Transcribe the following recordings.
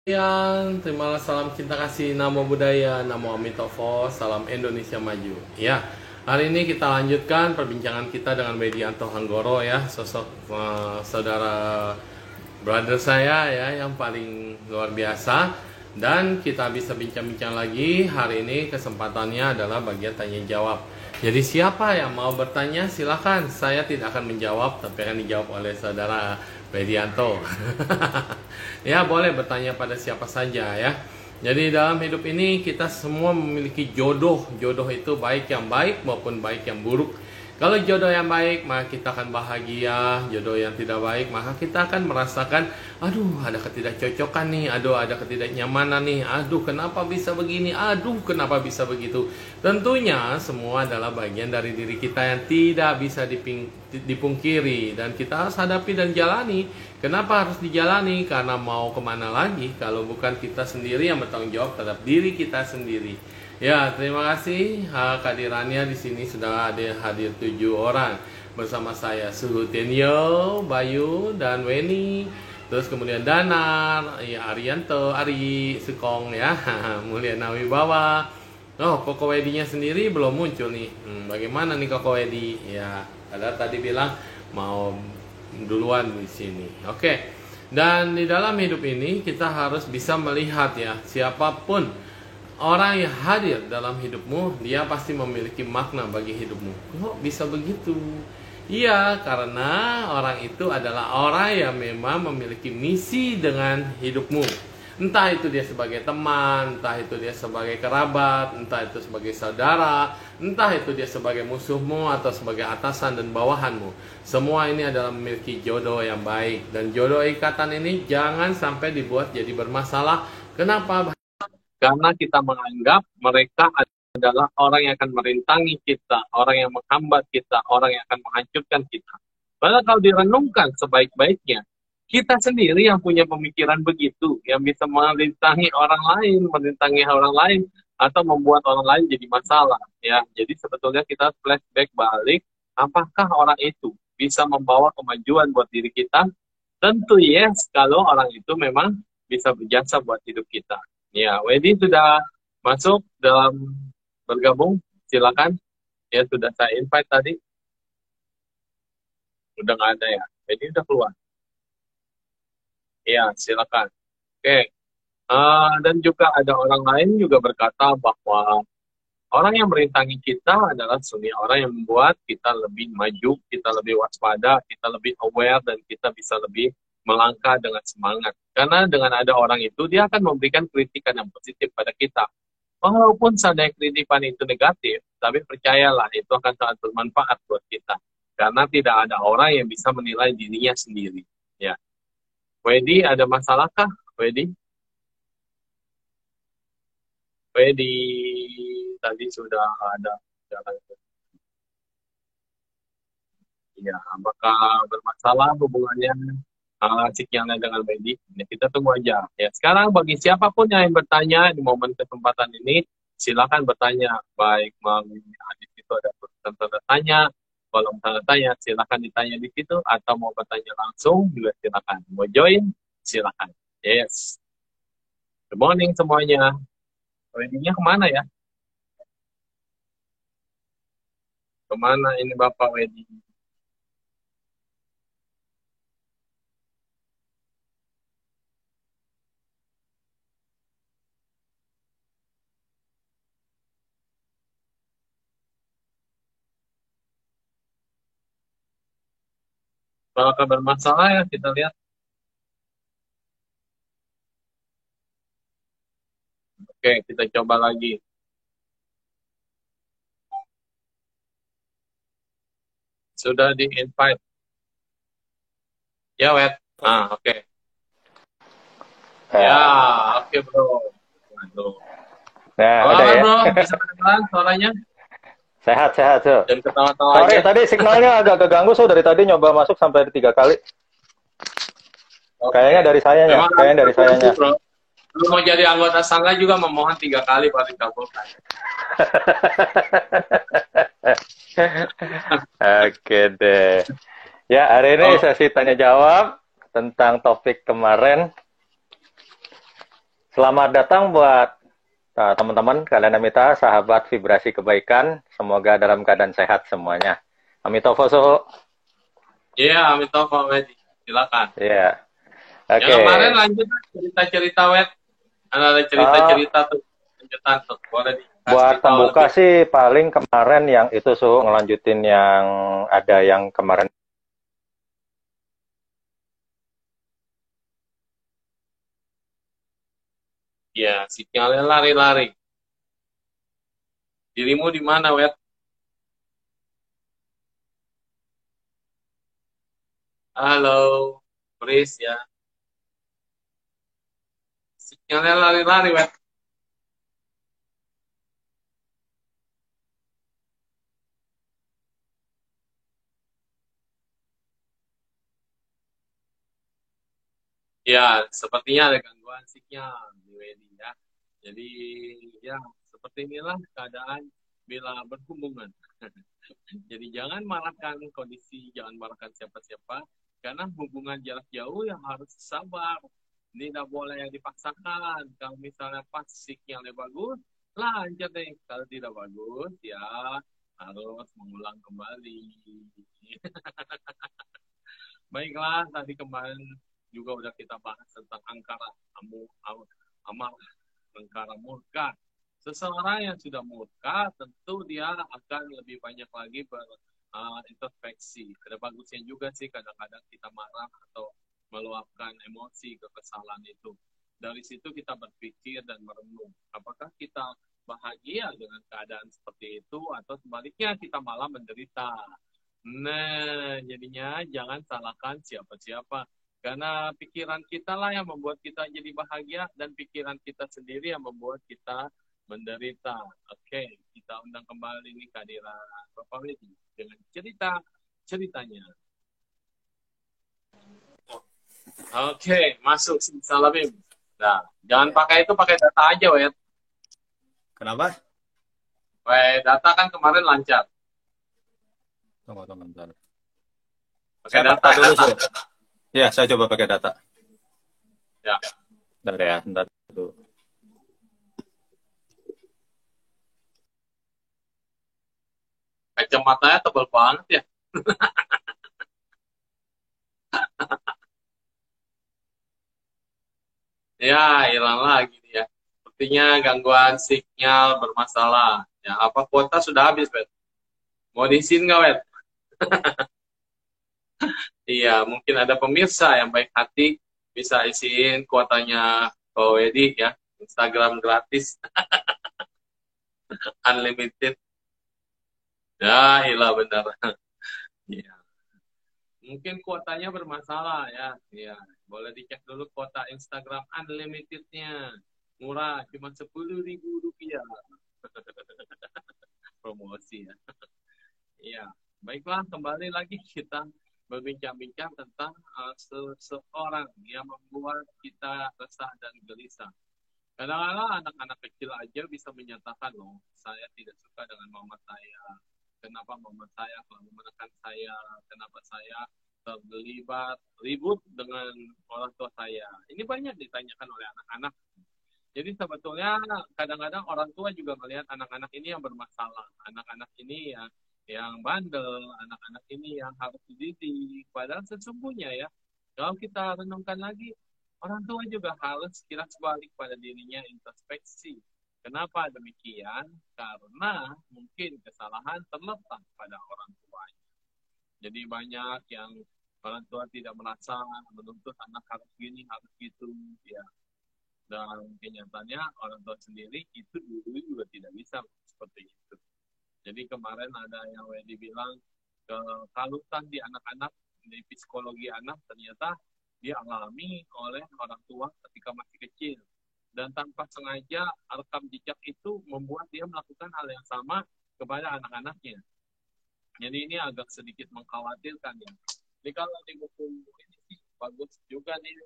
Terima kasih, salam cinta kasih, namo buddhaya, namo Amitofo, salam Indonesia maju. Ya, hari ini kita lanjutkan perbincangan kita dengan Widianto Hanggoro ya, sosok saudara brother saya ya yang paling luar biasa. Dan kita bisa bincang-bincang lagi. Hari ini kesempatannya adalah bagian tanya jawab. Jadi siapa yang mau bertanya silakan. Saya tidak akan menjawab, tapi akan dijawab oleh saudara Widianto. Ya, boleh bertanya pada siapa saja ya. Jadi dalam hidup ini kita semua memiliki jodoh. Jodoh itu baik yang baik maupun baik yang buruk. Kalau jodoh yang baik, maka kita akan bahagia. Jodoh yang tidak baik, maka kita akan merasakan, aduh, ada ketidakcocokan nih, aduh, ada ketidaknyamanan nih, aduh, kenapa bisa begini, aduh, kenapa bisa begitu. Tentunya semua adalah bagian dari diri kita yang tidak bisa dipungkiri. Dan kita harus hadapi dan jalani. Kenapa harus dijalani? Karena mau kemana lagi kalau bukan kita sendiri yang bertanggung jawab terhadap diri kita sendiri. Ya, terima kasih kehadirannya di sini sudah ada hadir 7 orang bersama saya Suhutenyo, Bayu dan Weni. Terus kemudian Danar, ya Arianto, Ari, Sukong ya, Mulyana Wibawa. Oh, Koko Wedi-nya sendiri belum muncul nih. Bagaimana nih Koko Wedi? Ya, ada tadi bilang mau duluan di sini. Oke. Dan di dalam hidup ini kita harus bisa melihat ya, siapapun orang yang hadir dalam hidupmu, dia pasti memiliki makna bagi hidupmu. Kok bisa begitu? Iya, karena orang itu adalah orang yang memang memiliki misi dengan hidupmu. Entah itu dia sebagai teman, entah itu dia sebagai kerabat, entah itu sebagai saudara, entah itu dia sebagai musuhmu atau sebagai atasan dan bawahanmu. Semua ini adalah memiliki jodoh yang baik. Dan jodoh ikatan ini jangan sampai dibuat jadi bermasalah. Kenapa? Karena kita menganggap mereka adalah orang yang akan merintangi kita, orang yang menghambat kita, orang yang akan menghancurkan kita. Padahal kalau direnungkan sebaik-baiknya, kita sendiri yang punya pemikiran begitu, yang bisa merintangi orang lain, atau membuat orang lain jadi masalah. Ya, jadi sebetulnya kita flashback balik, apakah orang itu bisa membawa kemajuan buat diri kita? Tentu yes, kalau orang itu memang bisa berjasa buat hidup kita. Ya, Wedi sudah masuk dalam bergabung, silakan. Ya, sudah saya invite tadi. Udah nggak ada ya. Wedi udah keluar. Ya, silakan. Oke. Dan juga ada orang lain juga berkata bahwa orang yang merintangi kita adalah sebenarnya orang yang membuat kita lebih maju, kita lebih waspada, kita lebih aware, dan kita bisa lebih melangkah dengan semangat. Karena dengan ada orang itu, dia akan memberikan kritikan yang positif pada kita. Walaupun seandainya kritikan itu negatif, tapi percayalah itu akan sangat bermanfaat buat kita. Karena tidak ada orang yang bisa menilai dirinya sendiri. Ya, Wedi, ada masalahkah, Wedi? Wedi, tadi sudah ada jalan. Ya, apakah bermasalah hubungannya sinyalnya dengan Wedi? Ya, kita tunggu aja. Ya, sekarang bagi siapapun yang bertanya di momen kesempatan ini, silakan bertanya. Baik melalui di situ ada tulisan tanda tanya, kolom tanda tanya, silakan ditanya di situ, atau mau bertanya langsung juga silakan. Mau join, silakan. Yes. Good morning semuanya. Wedi-nya kemana ya? Kemana ini Bapak Wedi? Kalau kabar masalah ya kita lihat. Oke, kita coba lagi. Sudah di-invite. Ya, Wet. Oke. Ya, oke, bro. Waduh. Nah, Apa udah kabar, ya. bro? Bisa kedengeran suaranya? Sehat, tuh. Dan ketawa-tawa Sorry, aja. tadi signalnya agak keganggu, so dari tadi nyoba masuk sampai 3 kali. Oke. Kayaknya dari sayanya, Memang kayaknya dari sayanya. bro. Lu mau jadi anggota sangga juga memohon 3 kali baru dikabulkan. Oke deh. Ya, hari ini Oh, sesi tanya jawab tentang topik kemarin. Selamat datang buat teman-teman, kalian Amita, sahabat vibrasi kebaikan. Semoga dalam keadaan sehat semuanya. Amitofo Soho. Iya, Amitofo, Wed. Silakan. Iya. Yang Oke. kemarin lanjut cerita-cerita, Wed. Ada Eh, cerita-cerita tuh, lanjutan tuh. Boleh buat dikasih tahu pembuka lebih. sih paling kemarin yang itu Soho ngelanjutin yang ada yang kemarin. Iya, sinyalnya lari-lari. Dirimu di mana, Wed? Halo, Pris ya. Sinyalnya lari-lari, Wed. Ya, sepertinya ada gangguan sinyal di Wedi ya. Jadi, ya, seperti inilah keadaan bila berhubungan. Jadi jangan marahkan kondisi, jangan marahkan siapa-siapa, karena hubungan jarak jauh yang harus sabar. Ini tidak boleh dipaksakan. Kalau misalnya pas sinyalnya bagus, lanjut deh. Kalau tidak bagus, ya harus mengulang kembali. Baiklah, tadi kemarin juga udah kita bahas tentang angkara, amarah, angkara murka. Seseorang yang sudah murka, tentu dia akan lebih banyak lagi berintrospeksi. Ada bagusnya juga sih kadang-kadang kita marah atau meluapkan emosi kekesalan itu. Dari situ kita berpikir dan merenung. Apakah kita bahagia dengan keadaan seperti itu atau sebaliknya kita malah menderita. Nah, jadinya jangan salahkan siapa-siapa. Karena pikiran kita lah yang membuat kita jadi bahagia dan pikiran kita sendiri yang membuat kita menderita. Oke, kita undang kembali nih kehadiran Bapak Wedi dengan ceritanya. Oke, masuk Salamim. Nah, jangan Ya. pakai itu, pakai data aja, Wed. Kenapa? Data kan kemarin lancar. Tunggu, bentar. Pakai Saya data. pakai dulu, Su. Ya, saya coba pakai data. Ya, Bentar ya, bentar dulu. kacamatanya tebal banget ya. Ya, hilang lagi dia. Sepertinya gangguan sinyal bermasalah. Ya, apa kuota sudah habis, Bet? Mau diisiin nggak, Bet? Iya, mungkin ada pemirsa yang baik hati bisa isiin kuotanya Pak Wedi ya. Instagram gratis, unlimited. Ya, iya benar. Iya. Mungkin kuotanya bermasalah ya. Iya, boleh dicek dulu kuota Instagram unlimitednya. Murah, cuma Rp10.000. Promosi ya. Iya, baiklah kembali lagi kita berbincang-bincang tentang seseorang yang membuat kita resah dan gelisah. Kadang-kadang anak-anak kecil aja bisa menyatakan loh, saya tidak suka dengan mama saya. Kenapa mama saya selalu menekan saya? Kenapa saya terlibat ribut dengan orang tua saya? Ini banyak ditanyakan oleh anak-anak. Jadi sebetulnya kadang-kadang orang tua juga melihat anak-anak ini yang bermasalah, anak-anak ini yang bandel, anak-anak ini yang harus dididik. Padahal sesungguhnya ya, kalau kita renungkan lagi, orang tua juga harus kira balik pada dirinya introspeksi. Kenapa demikian? Karena mungkin kesalahan terletak pada orang tuanya. Jadi banyak yang orang tua tidak merasa menuntut anak harus gini, harus gitu, ya dan kenyataannya orang tua sendiri itu dulu juga tidak bisa seperti itu. Jadi kemarin ada yang dibilang kekalutan di anak-anak, di psikologi anak ternyata dialami oleh orang tua ketika masih kecil. Dan tanpa sengaja rekam jejak itu membuat dia melakukan hal yang sama kepada anak-anaknya. Jadi ini agak sedikit mengkhawatirkan ya. Jadi kalau di buku ini sih bagus juga nih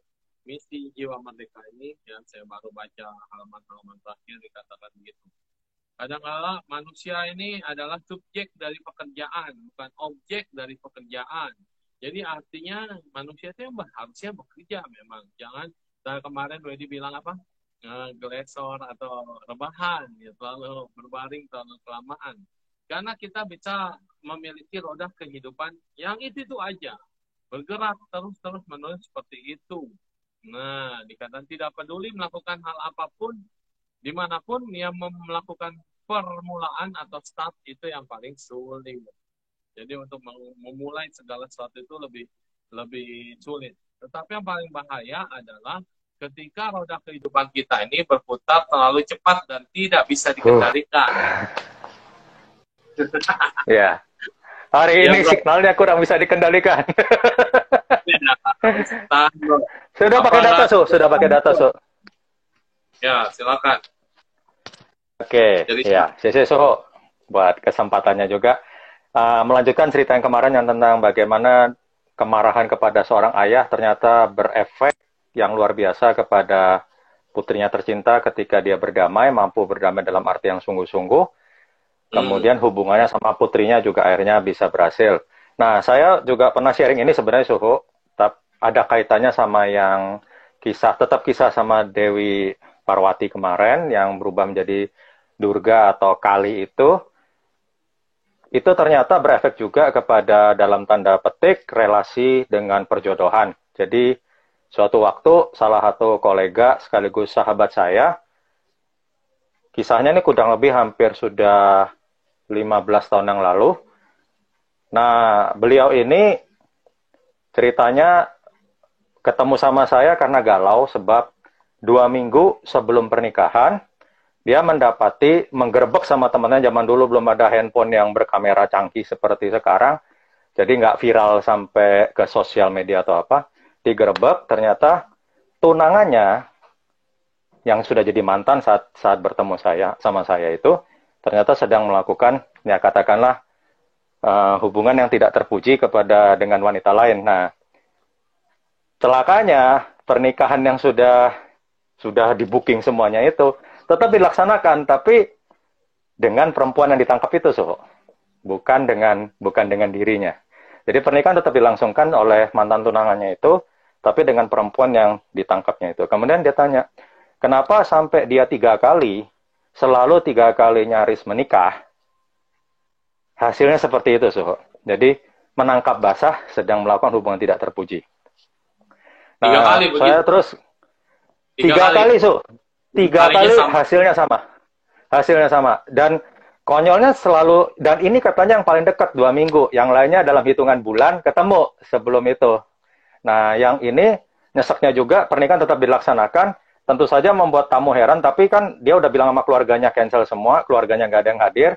misi jiwa merdeka ini yang saya baru baca halaman-halaman terakhir dikatakan begitu. Kadang-kala manusia ini adalah subjek dari pekerjaan, bukan objek dari pekerjaan. Jadi artinya manusia itu harusnya bekerja memang. Jangan, kemarin Wedi bilang apa? glesor atau rebahan, ya, terlalu berbaring, terlalu kelamaan. Karena kita bisa memiliki roda kehidupan yang itu aja, bergerak terus menerus seperti itu. Nah, dikatakan tidak peduli melakukan hal apapun, dimanapun yang melakukan permulaan atau start itu yang paling sulit. Jadi untuk memulai segala sesuatu itu lebih lebih sulit. Tetapi yang paling bahaya adalah ketika roda kehidupan kita ini berputar terlalu cepat dan tidak bisa dikendalikan. Ya. Hari ini signalnya kurang bisa dikendalikan. Sudah pakai data, Su. Sudah pakai data, Su. Ya, silakan. Oke, ya, CC Soho buat kesempatannya juga. Melanjutkan cerita yang kemarin yang tentang bagaimana kemarahan kepada seorang ayah ternyata berefek yang luar biasa kepada putrinya tercinta ketika dia berdamai, mampu berdamai dalam arti yang sungguh-sungguh. Kemudian hubungannya sama putrinya juga akhirnya bisa berhasil. Nah, saya juga pernah sharing ini sebenarnya, Soho, ada kaitannya sama yang tetap kisah sama Dewi Parwati kemarin yang berubah menjadi Durga atau Kali itu ternyata berefek juga kepada dalam tanda petik relasi dengan perjodohan. Jadi suatu waktu salah satu kolega sekaligus sahabat saya, kisahnya ini kurang lebih hampir sudah 15 tahun yang lalu. Nah, beliau ini ceritanya ketemu sama saya karena galau sebab 2 minggu sebelum pernikahan, dia mendapati menggerebek sama temannya. Zaman dulu belum ada handphone yang berkamera canggih seperti sekarang, jadi nggak viral sampai ke sosial media atau apa. Digerebek, ternyata tunangannya yang sudah jadi mantan saat bertemu sama saya itu, ternyata sedang melakukan, ya katakanlah, hubungan yang tidak terpuji dengan wanita lain. Nah, celakanya pernikahan yang sudah di booking semuanya itu tetap dilaksanakan, tapi dengan perempuan yang ditangkap itu, bukan dengan dirinya. Jadi pernikahan tetap dilangsungkan oleh mantan tunangannya itu, tapi dengan perempuan yang ditangkapnya itu. Kemudian dia tanya, kenapa sampai dia 3 kali, selalu 3 kali nyaris menikah, hasilnya seperti itu, Jadi menangkap basah sedang melakukan hubungan tidak terpuji. Nah, 3 kali saya terus 3 kali, 3 kali hasilnya sama. Dan konyolnya selalu, dan ini katanya yang paling dekat 2 minggu, yang lainnya dalam hitungan bulan ketemu sebelum itu. Nah, yang ini nyeseknya juga pernikahan tetap dilaksanakan, tentu saja membuat tamu heran, tapi kan dia udah bilang sama keluarganya cancel semua, keluarganya nggak ada yang hadir,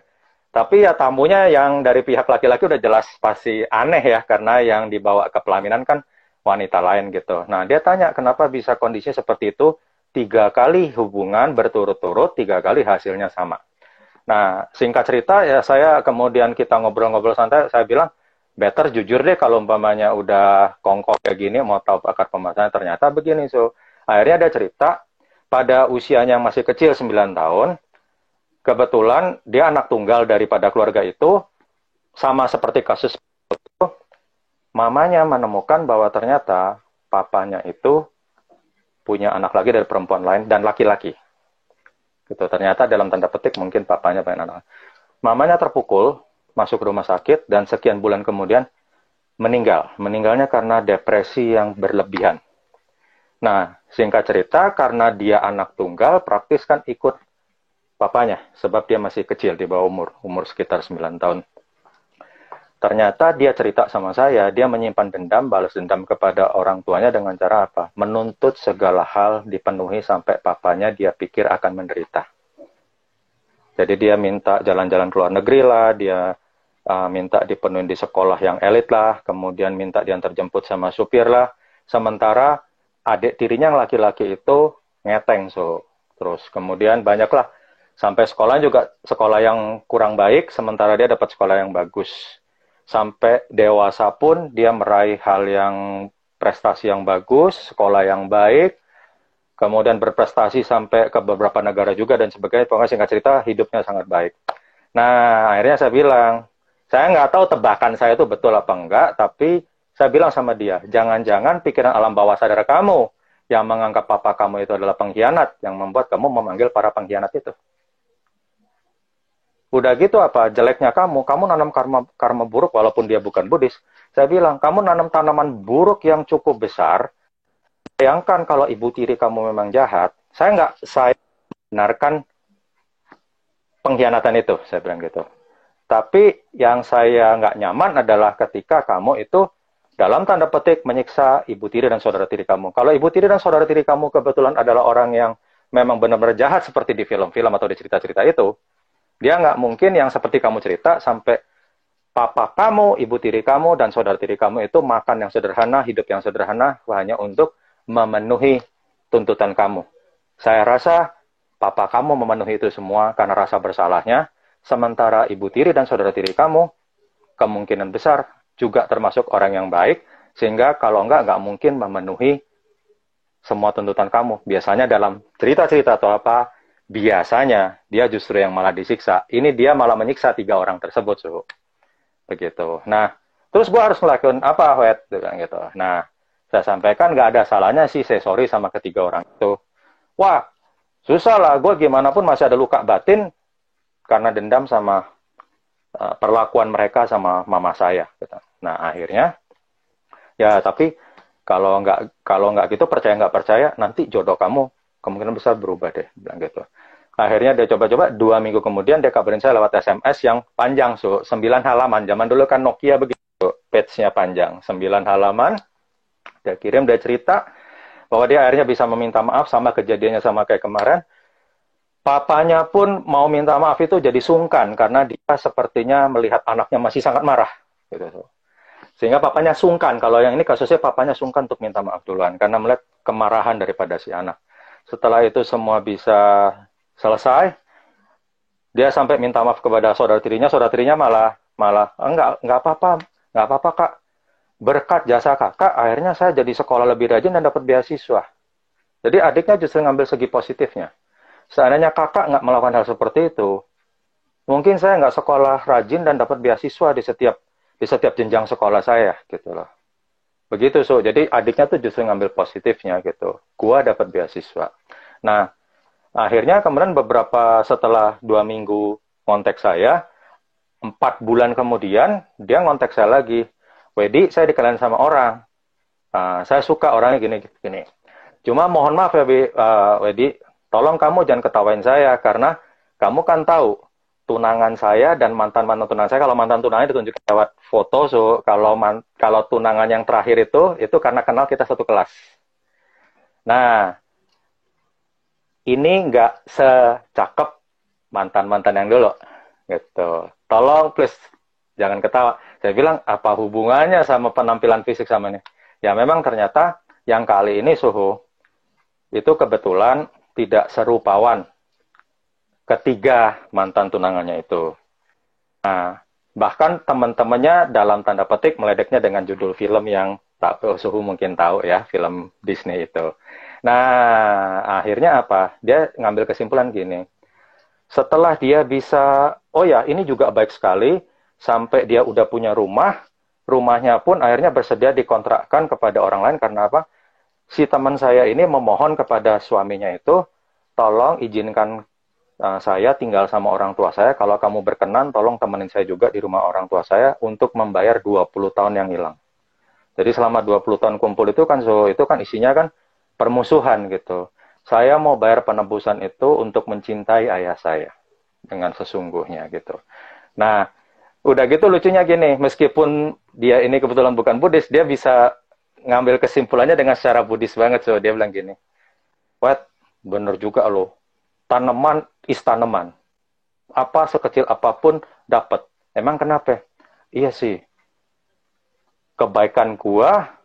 tapi ya tamunya yang dari pihak laki-laki udah jelas pasti aneh ya, karena yang dibawa ke pelaminan kan wanita lain gitu. Nah, dia tanya kenapa bisa kondisinya seperti itu, 3 kali hubungan berturut-turut, 3 kali hasilnya sama. Nah, singkat cerita ya saya kemudian kita ngobrol-ngobrol santai, saya bilang, better jujur deh kalau umpamanya udah kongkok kayak gini, mau tahu akar permasalahannya, ternyata begini. Akhirnya dia cerita, pada usianya yang masih kecil, 9 tahun, kebetulan dia anak tunggal daripada keluarga itu, sama seperti kasus itu, mamanya menemukan bahwa ternyata papanya itu punya anak lagi dari perempuan lain dan laki-laki. Gitu. Ternyata dalam tanda petik mungkin papanya punya anak. Mamanya terpukul, masuk rumah sakit, dan sekian bulan kemudian meninggal. Meninggalnya karena depresi yang berlebihan. Nah, singkat cerita, karena dia anak tunggal, praktis kan ikut papanya, sebab dia masih kecil, di bawah umur sekitar 9 tahun. Ternyata dia cerita sama saya, dia menyimpan dendam, balas dendam kepada orang tuanya dengan cara apa? Menuntut segala hal dipenuhi sampai papanya dia pikir akan menderita. Jadi dia minta jalan-jalan ke luar negeri lah, dia minta dipenuhi di sekolah yang elit lah, kemudian minta diantar jemput sama supir lah. Sementara adik tirinya yang laki-laki itu ngeteng, terus kemudian banyaklah, sampai sekolah juga sekolah yang kurang baik, sementara dia dapat sekolah yang bagus. Sampai dewasa pun dia meraih hal yang prestasi yang bagus, sekolah yang baik, kemudian berprestasi sampai ke beberapa negara juga dan sebagainya. Pokoknya singkat cerita hidupnya sangat baik. Nah, akhirnya saya bilang, saya nggak tahu tebakan saya itu betul apa enggak, tapi saya bilang sama dia, jangan-jangan pikiran alam bawah sadar kamu yang menganggap papa kamu itu adalah pengkhianat, yang membuat kamu memanggil para pengkhianat itu. Udah gitu apa jeleknya kamu nanam karma buruk walaupun dia bukan Buddhis. Saya bilang, kamu nanam tanaman buruk yang cukup besar. Bayangkan kalau ibu tiri kamu memang jahat, saya benarkan pengkhianatan itu, saya bilang gitu. Tapi yang saya nggak nyaman adalah ketika kamu itu dalam tanda petik menyiksa ibu tiri dan saudara tiri kamu. Kalau ibu tiri dan saudara tiri kamu kebetulan adalah orang yang memang benar-benar jahat seperti di film-film atau di cerita-cerita itu, dia nggak mungkin yang seperti kamu cerita sampai papa kamu, ibu tiri kamu, dan saudara tiri kamu itu makan yang sederhana, hidup yang sederhana, hanya untuk memenuhi tuntutan kamu. Saya rasa papa kamu memenuhi itu semua karena rasa bersalahnya, sementara ibu tiri dan saudara tiri kamu kemungkinan besar juga termasuk orang yang baik, sehingga kalau nggak mungkin memenuhi semua tuntutan kamu. Biasanya dalam cerita-cerita atau apa, biasanya dia justru yang malah disiksa. Ini dia malah menyiksa 3 orang tersebut, so. Begitu. Nah, terus gue harus ngelakuin apa, Wet? Gitu. Nah, saya sampaikan nggak ada salahnya sih, saya sorry sama ketiga orang itu. Wah, susah lah, gue gimana pun masih ada luka batin karena dendam sama perlakuan mereka sama mama saya. Gitu. Nah, akhirnya, ya tapi kalau nggak gitu, percaya nggak percaya, nanti jodoh kamu kemungkinan besar berubah deh, bilang gitu. Akhirnya dia coba-coba, 2 minggu kemudian dia kabarin saya lewat SMS yang panjang, so 9 halaman. Zaman dulu kan Nokia begitu, page-nya panjang, 9 halaman. Dia kirim, dia cerita bahwa dia akhirnya bisa meminta maaf sama kejadiannya sama kayak kemarin. Papanya pun mau minta maaf itu jadi sungkan karena dia sepertinya melihat anaknya masih sangat marah. Gitu. Sehingga papanya sungkan. Kalau yang ini kasusnya papanya sungkan untuk minta maaf duluan karena melihat kemarahan daripada si anak. Setelah itu semua bisa selesai, dia sampai minta maaf kepada saudara tirinya malah enggak apa-apa kak, berkat jasa kakak akhirnya saya jadi sekolah lebih rajin dan dapat beasiswa. Jadi adiknya justru ngambil segi positifnya. Seandainya kakak nggak melakukan hal seperti itu, mungkin saya nggak sekolah rajin dan dapat beasiswa di setiap jenjang sekolah saya gitu loh. Begitu, so. Jadi adiknya tuh justru ngambil positifnya gitu. Gua dapat beasiswa. Nah, akhirnya kemudian setelah 2 minggu kontak saya, 4 bulan kemudian dia ngontek saya lagi. Wedi, saya dikenalin sama orang. Saya suka orangnya gini. Cuma mohon maaf ya, Wedi, tolong kamu jangan ketawain saya karena kamu kan tahu tunangan saya dan mantan-mantan tunangan saya. Kalau mantan tunangannya ditunjukin lewat foto, so kalau tunangan yang terakhir itu karena kenal kita satu kelas. Nah, ini nggak secakep mantan-mantan yang dulu, gitu. Tolong please jangan ketawa. Saya bilang apa hubungannya sama penampilan fisik sama ini? Ya memang ternyata yang kali ini Suhu itu kebetulan tidak serupawan ketiga mantan tunangannya itu. Nah, bahkan teman-temannya dalam tanda petik meledeknya dengan judul film yang Suhu mungkin tahu ya, film Disney itu. Nah, akhirnya apa? Dia ngambil kesimpulan gini. Setelah dia bisa, oh ya, ini juga baik sekali, sampai dia udah punya rumahnya pun akhirnya bersedia dikontrakkan kepada orang lain. Karena apa? Si teman saya ini memohon kepada suaminya itu, tolong izinkan saya tinggal sama orang tua saya. Kalau kamu berkenan, tolong temenin saya juga di rumah orang tua saya untuk membayar 20 tahun yang hilang. Jadi selama 20 tahun kumpul itu kan, itu kan isinya kan permusuhan gitu. Saya mau bayar penebusan itu untuk mencintai ayah saya dengan sesungguhnya gitu. Nah, udah gitu lucunya gini, meskipun dia ini kebetulan bukan Buddhis, dia bisa ngambil kesimpulannya dengan secara Buddhis banget. So, dia bilang gini, Wet, bener juga loh, tanaman is tanaman. Apa sekecil apapun dapat. Emang kenapa? Iya sih, kebaikan gua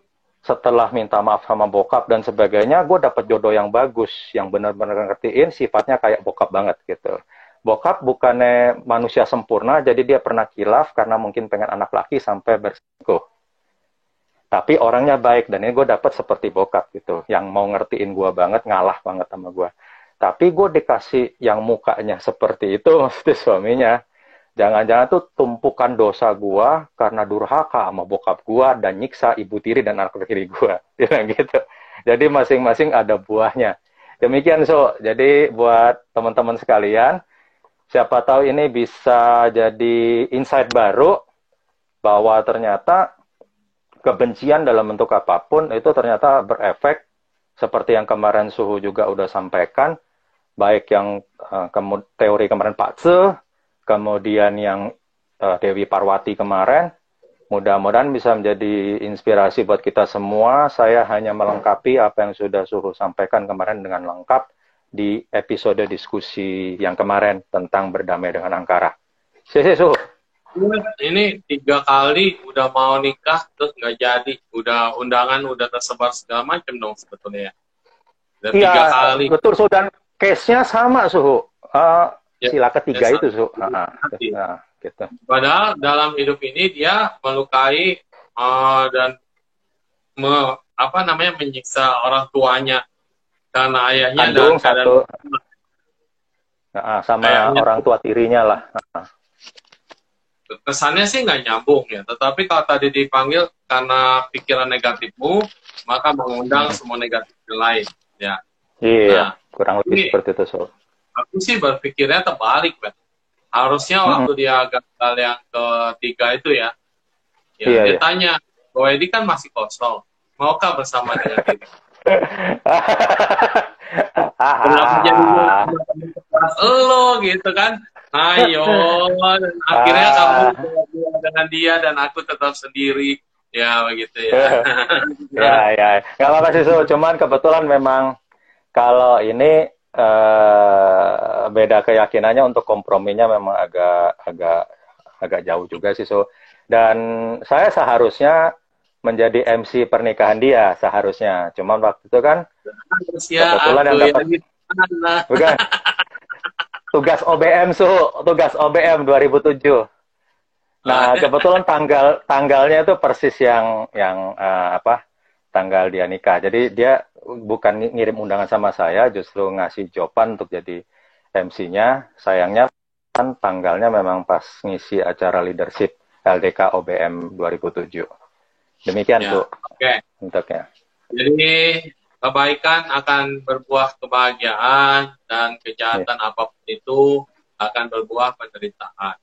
setelah minta maaf sama bokap dan sebagainya, gue dapet jodoh yang bagus, yang benar-benar ngertiin sifatnya kayak bokap banget gitu. Bokap bukannya manusia sempurna, jadi dia pernah kilaf karena mungkin pengen anak laki sampai berselingkuh. Tapi orangnya baik, dan ini gue dapet seperti bokap gitu, yang mau ngertiin gue banget, ngalah banget sama gue. Tapi gue dikasih yang mukanya seperti itu, maksudnya suaminya. Jangan-jangan tuh tumpukan dosa gua karena durhaka sama bokap gua dan nyiksa ibu tiri dan anak tiri gua. Dia bilang gitu. Jadi masing-masing ada buahnya. Demikian, So. Jadi buat teman-teman sekalian, siapa tahu ini bisa jadi insight baru bahwa ternyata kebencian dalam bentuk apapun itu ternyata berefek seperti yang kemarin Suhu juga udah sampaikan, baik yang teori kemarin Pak Tse, kemudian yang Dewi Parwati kemarin, mudah-mudahan bisa menjadi inspirasi buat kita semua. Saya hanya melengkapi apa yang sudah Suhu sampaikan kemarin dengan lengkap di episode diskusi yang kemarin tentang berdamai dengan angkara. Suhu. Ini 3 kali udah mau nikah terus nggak jadi, udah undangan udah tersebar segala macam dong sebetulnya. Dan Iya, 3 kali. betul, Suhu, dan case-nya sama, Suhu. Sila ketiga itu, Suhu. Gitu. Padahal dalam hidup ini dia melukai dan menyiksa orang tuanya karena ayahnya Kandung dan satu. Sama ayahnya, orang tua tirinya lah. Kesannya sih nggak nyambung ya, tetapi kalau tadi dipanggil karena pikiran negatifmu, maka mengundang semua negatif yang lain. Ya. Iya, kurang lebih seperti itu, So. Aku sih berpikirnya terbalik, Ben. Harusnya waktu dia gagal yang ketiga itu ya, dia tanya, bahwa Edi kan masih kosong, maukah bersama dengan diri? Kenapa jadi lo gitu kan? Ayo, dan akhirnya kamu dengan dia dan aku tetap sendiri, ya begitu ya. Ya, nggak apa-apa sih, So. Cuman kebetulan memang kalau ini beda keyakinannya, untuk komprominya memang agak jauh juga sih, So. Dan saya seharusnya menjadi MC pernikahan dia seharusnya. Cuman waktu itu kan kebetulan yang dapat bukan tugas OBM, So, tugas OBM 2007. Nah, kebetulan tanggalnya itu persis yang tanggal dia nikah. Jadi dia bukan ngirim undangan sama saya, justru ngasih jawaban untuk jadi MC-nya. Sayangnya kan tanggalnya memang pas ngisi acara leadership LDK OBM 2007. Demikian, ya, tuh. Okay. Untuknya. Jadi kebaikan akan berbuah kebahagiaan dan kejahatan apapun itu akan berbuah penderitaan.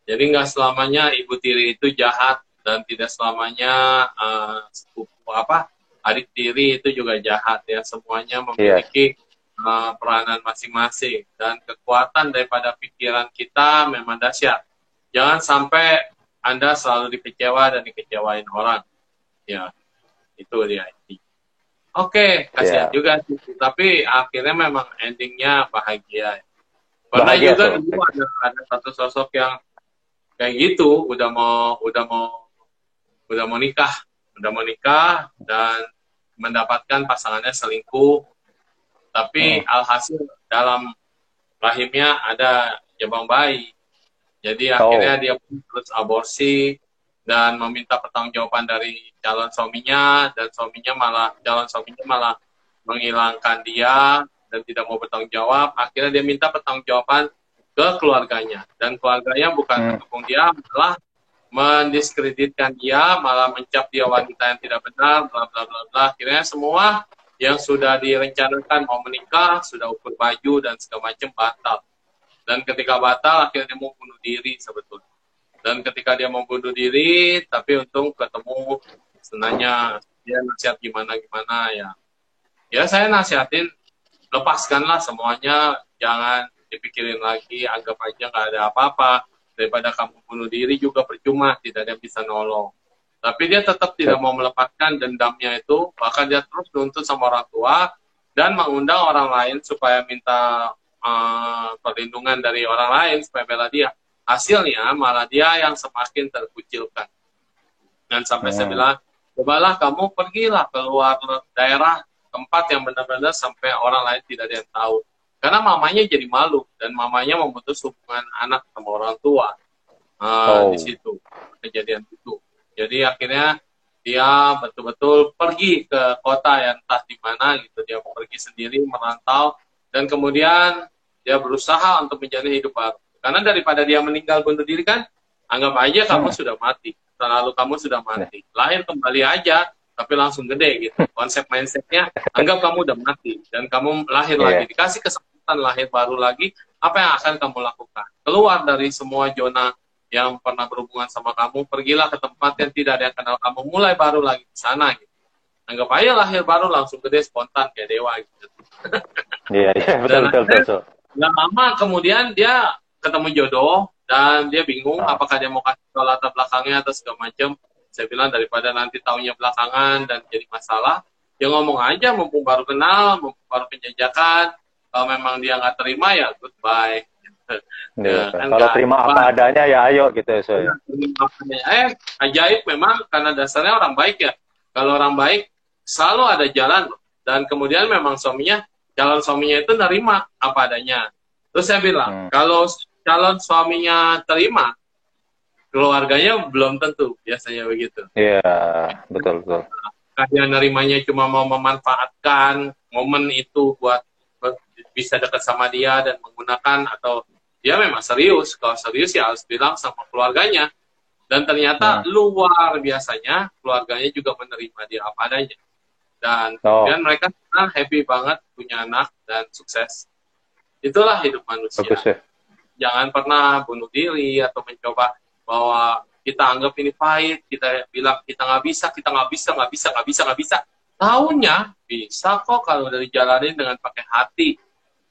Jadi nggak selamanya ibu tiri itu jahat dan tidak selamanya adik tiri itu juga jahat ya. Semuanya memiliki peranan masing-masing dan kekuatan daripada pikiran kita memang dahsyat. Jangan sampai Anda selalu dikecewa dan dikecewain orang. Ya, itu dia. Oke, kasihan juga sih. Tapi akhirnya memang endingnya bahagia. Pernah juga dulu ada satu sosok yang kayak gitu, udah mau nikah dan mendapatkan pasangannya selingkuh. Tapi alhasil dalam rahimnya ada jabang bayi. Jadi akhirnya dia pun terus aborsi dan meminta pertanggungjawaban dari calon suaminya, dan calon suaminya malah menghilangkan dia dan tidak mau bertanggung jawab. Akhirnya dia minta pertanggungjawaban ke keluarganya, dan keluarganya bukan mendukung dia, malah mendiskreditkan dia, malah mencap dia wanita yang tidak benar, bla bla bla bla. Akhirnya semua yang sudah direncanakan mau menikah, sudah ukur baju dan segala macam batal. Dan ketika batal, akhirnya dia mau bunuh diri sebetulnya. Dan ketika dia mau bunuh diri, tapi untung ketemu senanya dia nasihat gimana ya. Ya saya nasihatin, lepaskanlah semuanya, jangan dipikirin lagi, anggap aja nggak ada apa-apa. Daripada kamu bunuh diri juga percuma, tidak ada yang bisa nolong. Tapi dia tetap tidak mau melepaskan dendamnya itu, bahkan dia terus nuntut sama orang tua dan mengundang orang lain supaya minta perlindungan dari orang lain supaya bela dia. Hasilnya malah dia yang semakin terkucilkan. Dan sampai saya bilang, cobalah kamu pergilah keluar daerah, tempat yang benar-benar sampai orang lain tidak ada yang tahu. Karena mamanya jadi malu, dan mamanya memutus hubungan anak sama orang tua. Di situ, kejadian itu. Jadi akhirnya dia betul-betul pergi ke kota yang entah di mana gitu. Dia pergi sendiri, merantau, dan kemudian dia berusaha untuk menjalani hidup baru. Karena daripada dia meninggal bunuh diri kan, anggap aja kamu sudah mati. Lalu kamu sudah mati. Lahir kembali aja, tapi langsung gede gitu. Konsep mindsetnya, anggap kamu udah mati dan kamu lahir lagi, dikasih kesempatan lahir baru lagi, apa yang akan kamu lakukan? Keluar dari semua zona yang pernah berhubungan sama kamu, pergilah ke tempat yang tidak ada yang kenal kamu, mulai baru lagi di sana gitu. Anggap aja lahir baru langsung gede, spontan kayak dewa gitu. Iya, betul. Nggak lama kemudian dia ketemu jodoh dan dia bingung apakah dia mau kasih tahu latar belakangnya atau segala macam. Saya bilang daripada nanti taunya belakangan dan jadi masalah, dia ngomong aja mumpung baru kenal, mumpung baru penjajakan. Kalau memang dia nggak terima ya goodbye. Ya, kan kalau terima apa adanya ya ayo gitu ya. Ajaib memang karena dasarnya orang baik ya. Kalau orang baik selalu ada jalan dan kemudian memang calon suaminya itu nerima apa adanya. Terus saya bilang kalau calon suaminya terima, keluarganya belum tentu, biasanya begitu. Iya, betul. Dia nerimanya cuma mau memanfaatkan momen itu buat bisa dekat sama dia dan menggunakan, atau dia memang serius. Kalau serius ya harus bilang sama keluarganya. Dan ternyata luar biasanya keluarganya juga menerima dia apa adanya. Dan kemudian mereka happy banget punya anak dan sukses. Itulah hidup manusia. Bagus, ya. Jangan pernah bunuh diri atau mencoba bahwa kita anggap ini pahit, kita bilang kita nggak bisa. Tahunya bisa kok kalau dari jalanin dengan pakai hati.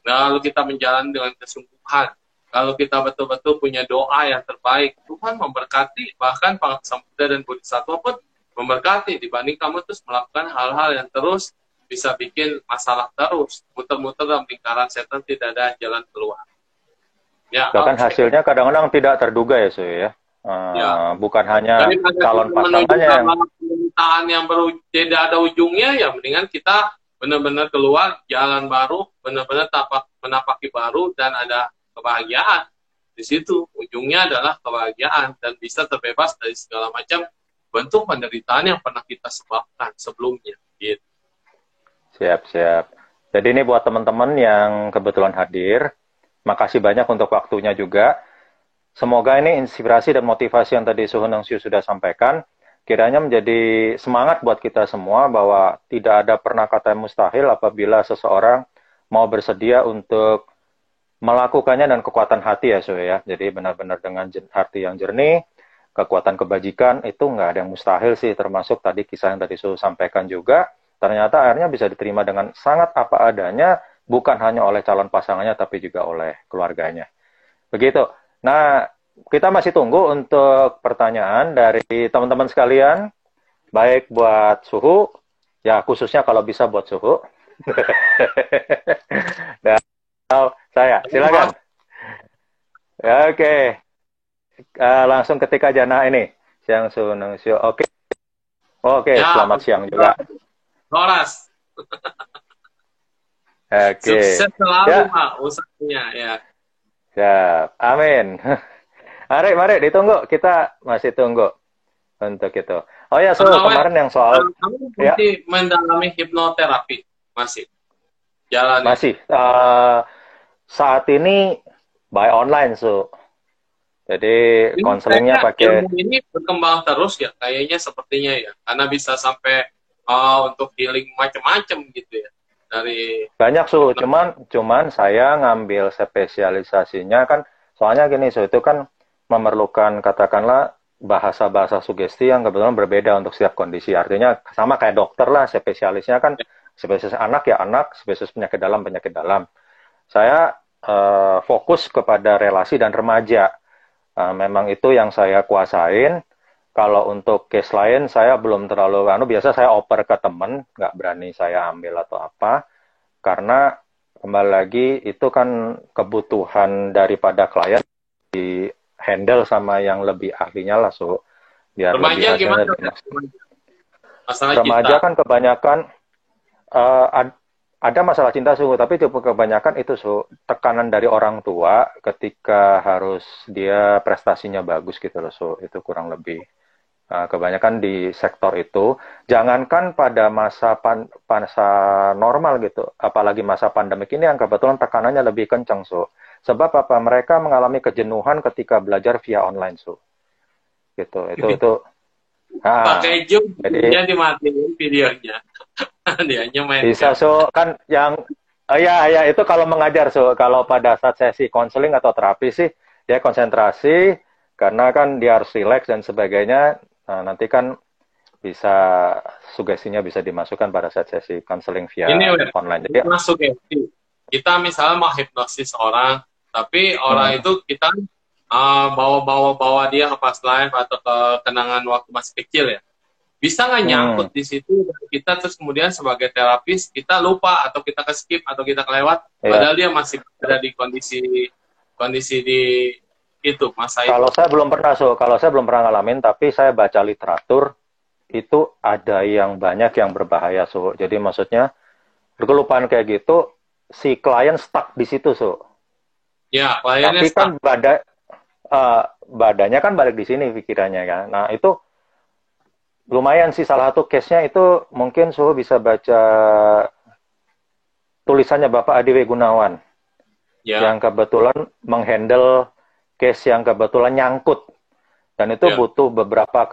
Lalu kita menjalani dengan kesungguhan. Kalau kita betul-betul punya doa yang terbaik, Tuhan memberkati. Bahkan Sang Buddha dan Bodhisattva pun memberkati dibanding kamu terus melakukan hal-hal yang terus bisa bikin masalah terus. Muter-muter dalam lingkaran setan, tidak ada jalan keluar. Ya, bahkan hasilnya kadang-kadang tidak terduga ya, Suy, ya. Bukan hanya calon pasangannya yang tidak ada ujungnya, ya mendingan kita benar-benar keluar jalan baru, benar-benar menapaki baru dan ada kebahagiaan. Di situ ujungnya adalah kebahagiaan dan bisa terbebas dari segala macam bentuk penderitaan yang pernah kita sebabkan sebelumnya. Gitu. Siap. Jadi ini buat teman-teman yang kebetulan hadir, makasih banyak untuk waktunya juga. Semoga ini inspirasi dan motivasi yang tadi Suhun Nengsiu sudah sampaikan, kiranya menjadi semangat buat kita semua bahwa tidak ada pernah kata yang mustahil apabila seseorang mau bersedia untuk melakukannya dan kekuatan hati ya, Suy, ya. Jadi benar-benar dengan hati yang jernih, kekuatan kebajikan itu nggak ada yang mustahil sih, termasuk tadi kisah yang tadi Suh sampaikan juga. Ternyata akhirnya bisa diterima dengan sangat apa adanya, bukan hanya oleh calon pasangannya, tapi juga oleh keluarganya. Begitu. Nah, kita masih tunggu untuk pertanyaan dari teman-teman sekalian, baik buat Suhu, ya khususnya kalau bisa buat Suhu. Dan saya, silakan. Ya, oke. Langsung ketika Jana ini, siang Suhu Nengsiu. Oke, ya, selamat siang juga. Horas. Oke. Sukses selalu, Pak, usahanya ya. Siap. Amin. Mari ditunggu. Kita masih tunggu untuk itu. Oh ya, kemarin yang soal kamu masih mendalami hipnoterapi masih jalan. Masih. Saat ini by online, Jadi konselingnya pakai. Ilmu ini berkembang terus ya, kayaknya sepertinya ya, karena bisa sampai untuk healing macam-macam gitu ya. Dari banyak cuman saya ngambil spesialisasinya kan, soalnya gini itu kan memerlukan katakanlah bahasa-bahasa sugesti yang kebetulan berbeda untuk setiap kondisi. Artinya sama kayak dokter lah, spesialisnya kan spesialis anak ya anak, spesialis penyakit dalam. Saya fokus kepada relasi dan remaja. Memang itu yang saya kuasain. Kalau untuk case lain saya belum terlalu, biasa saya oper ke teman, nggak berani saya ambil atau apa, karena kembali lagi itu kan kebutuhan daripada klien di handle sama yang lebih ahlinya lah, biar remaja lebih gimana? Remaja kan kebanyakan ada masalah cinta, tapi kebanyakan itu tekanan dari orang tua ketika harus dia prestasinya bagus gitu loh, itu kurang lebih. Kebanyakan di sektor itu, jangankan pada masa normal gitu, apalagi masa pandemik ini yang kebetulan tekanannya lebih kencang, sebab apa? Mereka mengalami kejenuhan ketika belajar via online, gitu. Itu Pakai Zoom, jadi dia dimatiin videonya. Dianya main bisa game. so kan yang ya itu kalau mengajar so kalau pada saat sesi konseling atau terapi sih dia konsentrasi karena kan dia harus rileks dan sebagainya. Nah, nanti kan bisa sugestinya bisa dimasukkan pada saat sesi konseling via Ini Web, online. ini Jadi masuk ya. Kita misalnya mau hipnosis orang, tapi orang itu kita bawa dia ke past life atau ke kenangan waktu masih kecil ya. Bisa nggak nyangkut di situ dan kita terus kemudian sebagai terapis kita lupa atau kita ke skip atau kita kelewat, padahal dia masih ada di kondisi di itu masa itu. Kalau saya belum pernah ngalamin, tapi saya baca literatur itu ada yang banyak yang berbahaya so. Jadi maksudnya kelupaan kayak gitu si klien stuck di situ so. Ya, kliennya tapi stuck. Kan badannya kan balik di sini pikirannya kan. Nah itu lumayan sih salah satu case-nya itu mungkin so bisa baca tulisannya Bapak Adi W. Gunawan yang kebetulan menghandle case yang kebetulan nyangkut. Dan itu butuh beberapa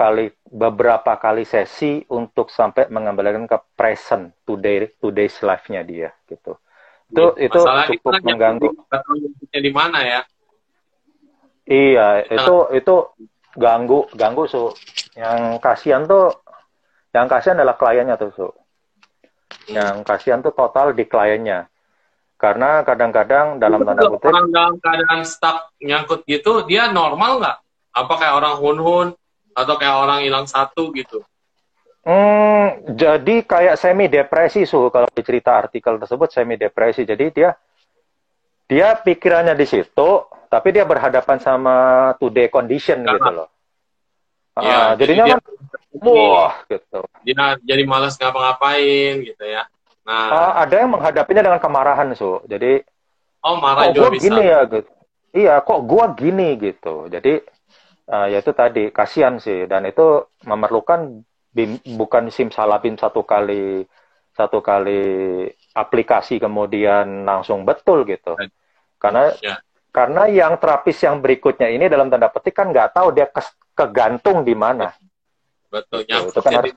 kali sesi untuk sampai mengembalikan ke present today's life-nya dia gitu. Itu cukup mengganggu. Di mana ya? Iya, itu ganggu so. Yang kasihan adalah kliennya tuh so. Yang kasihan tuh total di kliennya. Karena kadang-kadang dalam tanda kutip orang dalam keadaan stuck nyangkut gitu, dia normal nggak? Apa kayak orang hun-hun atau kayak orang hilang satu gitu? Jadi kayak semi depresi so kalau dicerita artikel tersebut semi depresi. Jadi dia pikirannya di situ, tapi dia berhadapan sama today condition gitu loh. Jadinya kan wah gitu. Dia jadi malas ngapa-ngapain gitu ya. Nah, ada yang menghadapinya dengan kemarahan so. Jadi marah kok juga gua bisa. Gini ya gitu. Iya, kok gua gini gitu. Jadi ya itu tadi kasihan sih dan itu memerlukan bukan simsalabim satu kali aplikasi kemudian langsung betul gitu. Karena yang terapis yang berikutnya ini dalam tanda petik kan nggak tahu dia kegantung di mana. Betul, gitu. Itu kan harus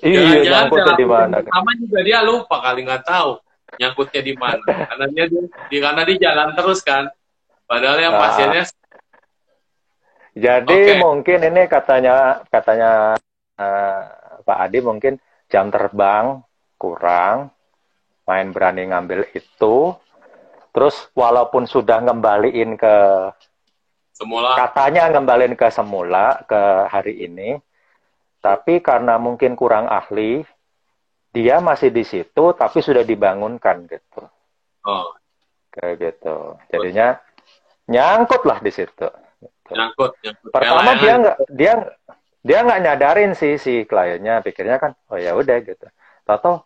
nyangkutnya di mana. Sama juga dia lupa kali nggak tahu nyangkutnya di mana. Karena dia jalan terus kan. Padahal yang pasiennya. Jadi mungkin ini katanya Pak Adi mungkin jam terbang kurang, main berani ngambil itu. Terus walaupun sudah ngembaliin ke semula, katanya ngembaliin ke semula ke hari ini, tapi karena mungkin kurang ahli, dia masih di situ tapi sudah dibangunkan gitu. Kayak gitu. Jadinya nyangkut lah di situ. Gitu. Nyangkut. Pertama dia nggak nyadarin si kliennya, pikirnya kan oh ya udah gitu. Tahu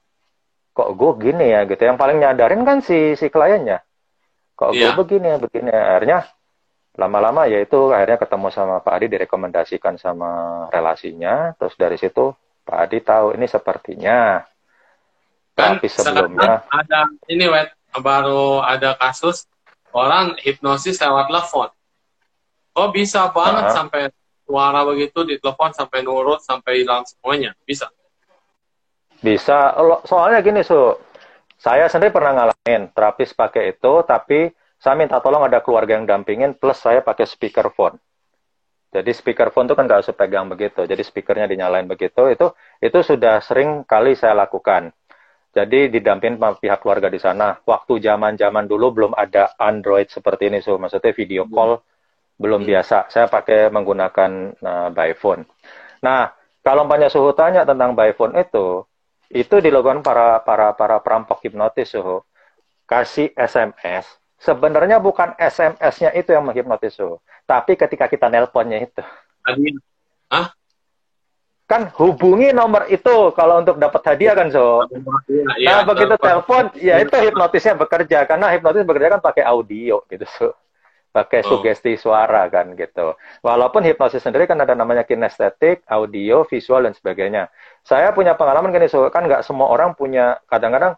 kok gue gini ya gitu. Yang paling nyadarin kan si kliennya. Kok gue begini. Akhirnya lama-lama yaitu akhirnya ketemu sama Pak Adi, direkomendasikan sama relasinya, terus dari situ Pak Adi tahu ini sepertinya. Kan tapi sebelumnya ada ini baru ada kasus orang hipnosis lewat telepon. Oh bisa banget sampai suara begitu di telepon sampai nurut sampai hilang semuanya, bisa. Soalnya gini saya sendiri pernah ngalamin terapis pakai itu, tapi saya minta tolong ada keluarga yang dampingin, plus saya pakai speakerphone. Jadi speakerphone itu kan nggak usah pegang begitu, jadi speakernya dinyalain begitu, itu sudah sering kali saya lakukan. Jadi didampingin sama pihak keluarga di sana. Waktu zaman dulu belum ada Android seperti ini, maksudnya video call belum biasa. Saya pakai menggunakan by phone. Nah, kalau banyak suhu tanya tentang by phone itu dilakukan para perampok hipnotis kasih SMS. Sebenarnya bukan SMS-nya itu yang menghipnotis tapi ketika kita nelponnya itu. Kan hubungi nomor itu kalau untuk dapat hadiah kan Nah, begitu telepon ya itu hipnotisnya bekerja, karena hipnotis bekerja kan pakai audio gitu pakai sugesti suara kan gitu. Walaupun hipnosis sendiri kan ada namanya kinestetik, audio, visual dan sebagainya. Saya punya pengalaman gini kan nggak semua orang punya, kadang-kadang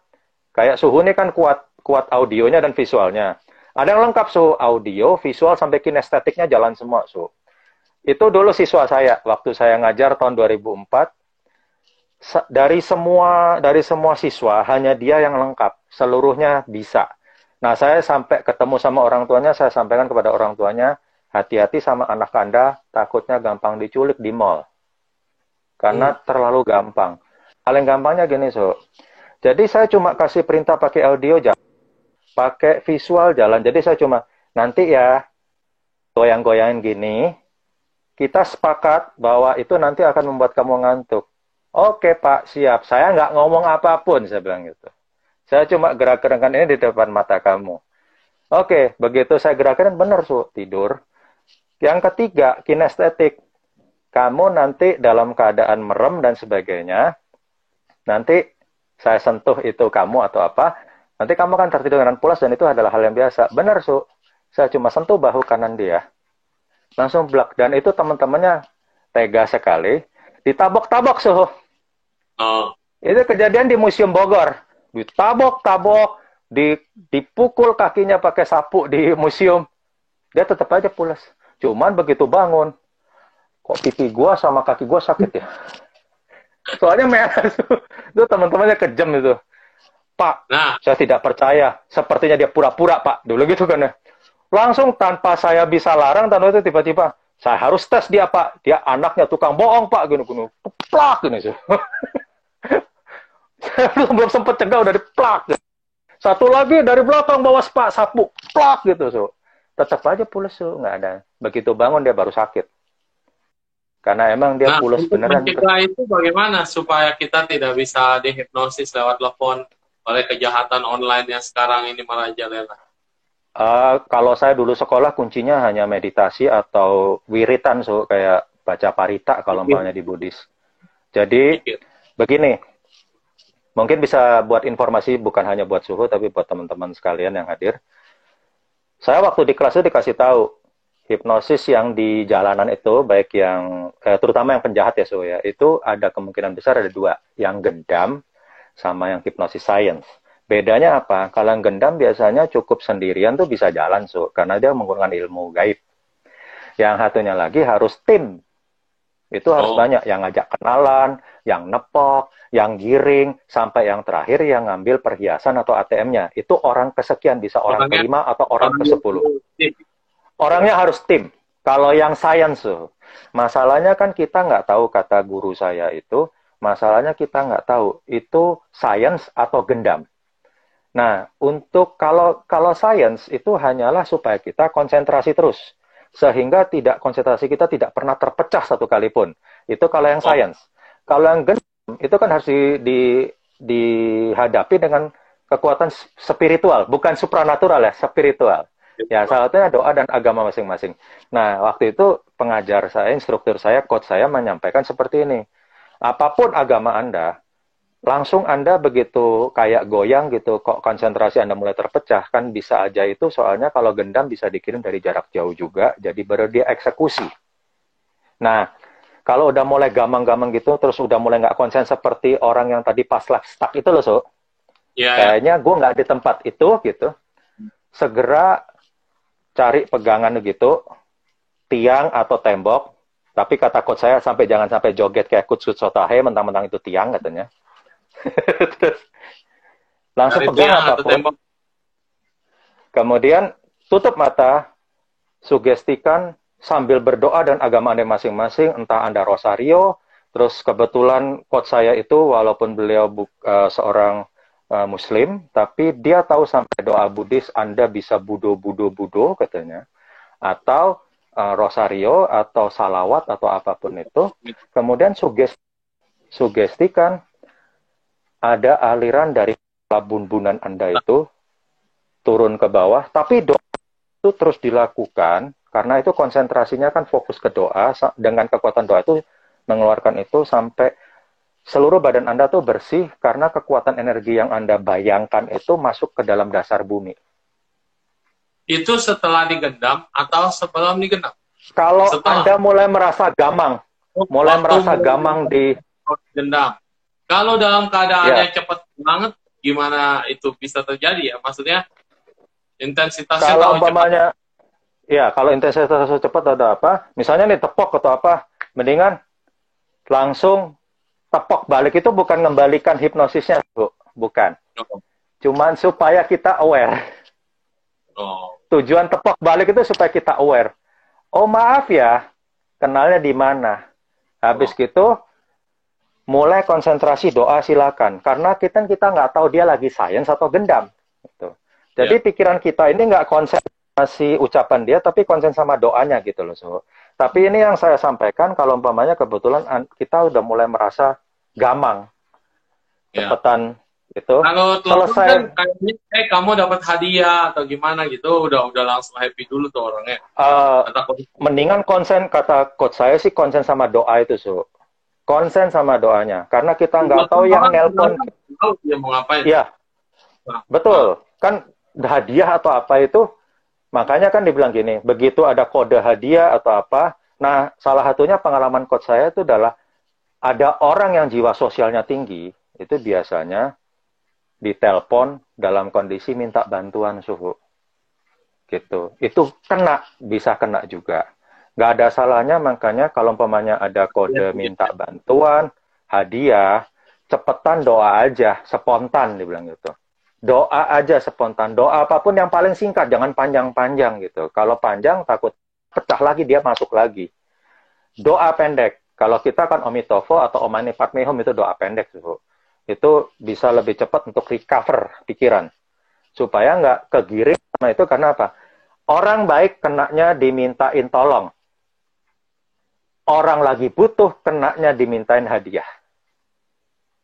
kayak Suhu ini kan kuat audionya dan visualnya. Ada yang lengkap audio, visual sampai kinestetiknya jalan semua Itu dulu siswa saya waktu saya ngajar tahun 2004. Dari semua siswa hanya dia yang lengkap, seluruhnya bisa. Nah, saya sampai ketemu sama orang tuanya, saya sampaikan kepada orang tuanya, hati-hati sama anak Anda, takutnya gampang diculik di mall. Karena terlalu gampang. Paling gampangnya gini, so. Jadi saya cuma kasih perintah pakai audio, pakai visual jalan. Jadi saya cuma, nanti ya, goyang-goyangin gini, kita sepakat bahwa itu nanti akan membuat kamu ngantuk. Oke Pak, siap. Saya nggak ngomong apapun, saya bilang gitu. Saya cuma gerak-gerakan ini di depan mata kamu. Oke, begitu saya gerakan, benar, Su, tidur. Yang ketiga, kinestetik. Kamu nanti dalam keadaan merem dan sebagainya, nanti saya sentuh itu kamu atau apa, nanti kamu akan tertidur dengan pulas dan itu adalah hal yang biasa. Benar, Su. Saya cuma sentuh bahu kanan dia. Langsung blak. Dan itu teman-temannya tega sekali. Ditabok-tabok, Su. Itu kejadian di Museum Bogor. Ditabok-tabok, dipukul kakinya pakai sapu di museum. Dia tetap aja pulas. Cuman begitu bangun, kok pipi gua sama kaki gua sakit ya? Soalnya merah. Itu teman-temannya kejam itu. Pak, saya tidak percaya. Sepertinya dia pura-pura, Pak. Dulu gitu kan ya. Langsung tanpa saya bisa larang, tanpa itu tiba-tiba, saya harus tes dia, Pak. Dia anaknya tukang bohong, Pak. Gini-gini. Plak, gini sih. Saya belum sempat cegah, udah diplak. Satu lagi dari belakang bawa sapu. Plak gitu, so. Tetap aja pulas, so. Nggak ada. Begitu bangun, dia baru sakit. Karena emang dia pulas beneran. Nah, itu bagaimana supaya kita tidak bisa dihipnosis lewat telepon oleh kejahatan online yang sekarang ini merajalela? Kalau saya dulu sekolah kuncinya hanya meditasi atau wiritan, so, kayak baca parita kalau umpamanya di Buddhis. Jadi begini, mungkin bisa buat informasi bukan hanya buat Suhu tapi buat teman-teman sekalian yang hadir. Saya waktu di kelas itu dikasih tahu hipnosis yang di jalanan itu, baik yang terutama yang penjahat ya, so, ya, itu ada kemungkinan besar ada dua, yang gendam sama yang hipnosis science. Bedanya apa? Kalau yang gendam biasanya cukup sendirian tuh bisa jalan, so, karena dia menggunakan ilmu gaib. Yang satunya lagi harus tim. Itu harus banyak, yang ngajak kenalan, yang nepok, yang giring, sampai yang terakhir yang ngambil perhiasan atau ATM-nya. Itu orang kesekian, bisa orang kelima atau orang ke-10. Orangnya harus tim. Kalau yang science, so, masalahnya kan kita nggak tahu, kata guru saya itu, masalahnya kita nggak tahu itu science atau gendam. Nah, untuk kalau science itu hanyalah supaya kita konsentrasi terus. Sehingga konsentrasi kita tidak pernah terpecah satu kali pun. Itu kalau yang science. Kalau yang gendam, itu kan harus dihadapi dengan kekuatan spiritual. Bukan supranatural ya, spiritual. Ya, salah satunya doa dan agama masing-masing. Nah, waktu itu pengajar saya, instruktur saya, coach saya menyampaikan seperti ini. Apapun agama Anda, langsung Anda begitu kayak goyang gitu, kok konsentrasi Anda mulai terpecah, kan bisa aja itu, soalnya kalau gendam bisa dikirim dari jarak jauh juga, jadi baru dia eksekusi. Nah, kalau udah mulai gamang-gamang gitu, terus udah mulai nggak konsen seperti orang yang tadi pas stuck itu loh, so. Kayaknya gue nggak di tempat itu, gitu. Segera cari pegangan gitu, tiang atau tembok, tapi kata coach saya, jangan sampai joget kayak Kutsut Sotahe, mentang-mentang itu tiang katanya. Terus langsung pegang apapun. Kemudian tutup mata, sugestikan sambil berdoa dan agama Anda masing-masing, entah Anda rosario. Terus kebetulan coach saya itu walaupun beliau seorang Muslim, tapi dia tahu sampai doa Buddhis Anda bisa budo katanya, atau rosario atau salawat atau apapun itu. Kemudian sugestikan ada aliran dari bun-bunan Anda itu turun ke bawah, tapi doa itu terus dilakukan, karena itu konsentrasinya kan fokus ke doa, dengan kekuatan doa itu mengeluarkan itu sampai seluruh badan Anda tuh bersih, karena kekuatan energi yang Anda bayangkan itu masuk ke dalam dasar bumi. Itu setelah digendam atau sebelum digendam? Kalau Anda mulai merasa gamang, di gendam. Kalau dalam keadaannya cepat banget, gimana itu bisa terjadi ya? Maksudnya intensitasnya kalau umpamanya, ya kalau intensitas cepat ada apa? Misalnya nih tepok atau apa, mendingan langsung tepok balik itu bukan mengembalikan hipnosisnya, Bu. Bukan. Cuman supaya kita aware. Tujuan tepok balik itu supaya kita aware. Oh maaf ya, kenalnya di mana? Habis gitu, mulai konsentrasi doa silakan. Karena kita nggak tahu dia lagi sains atau gendam. Gitu. Jadi pikiran kita ini nggak konsentrasi ucapan dia, tapi konsen sama doanya gitu loh. So. Tapi ini yang saya sampaikan, kalau umpamanya kebetulan kita udah mulai merasa gamang, cepetan gitu. Kalau selesai kan kayaknya kamu dapat hadiah atau gimana gitu, udah langsung happy dulu tuh orangnya. Mendingan konsen, kata coach saya sih konsen sama doa itu, so. Konsen sama doanya, karena kita nggak tahu yang nelpon. Dia mau ngapain? Iya, betul. Kan hadiah atau apa itu, makanya kan dibilang gini, begitu ada kode hadiah atau apa, nah salah satunya pengalaman coach saya itu adalah ada orang yang jiwa sosialnya tinggi, itu biasanya ditelepon dalam kondisi minta bantuan suhu. Gitu. Itu kena, bisa kena juga. Nggak ada salahnya, makanya kalau umpamanya ada kode minta bantuan, hadiah, cepetan doa aja, spontan dibilang gitu. Doa aja spontan, doa apapun yang paling singkat, jangan panjang-panjang gitu. Kalau panjang takut pecah lagi, dia masuk lagi. Doa pendek, kalau kita kan Omitofo atau Om Mani Padme Hum itu doa pendek suhu. Itu bisa lebih cepat untuk recover pikiran. Supaya nggak kegiring sama itu, karena apa? Orang baik kenanya dimintain tolong. Orang lagi butuh kenanya dimintain hadiah.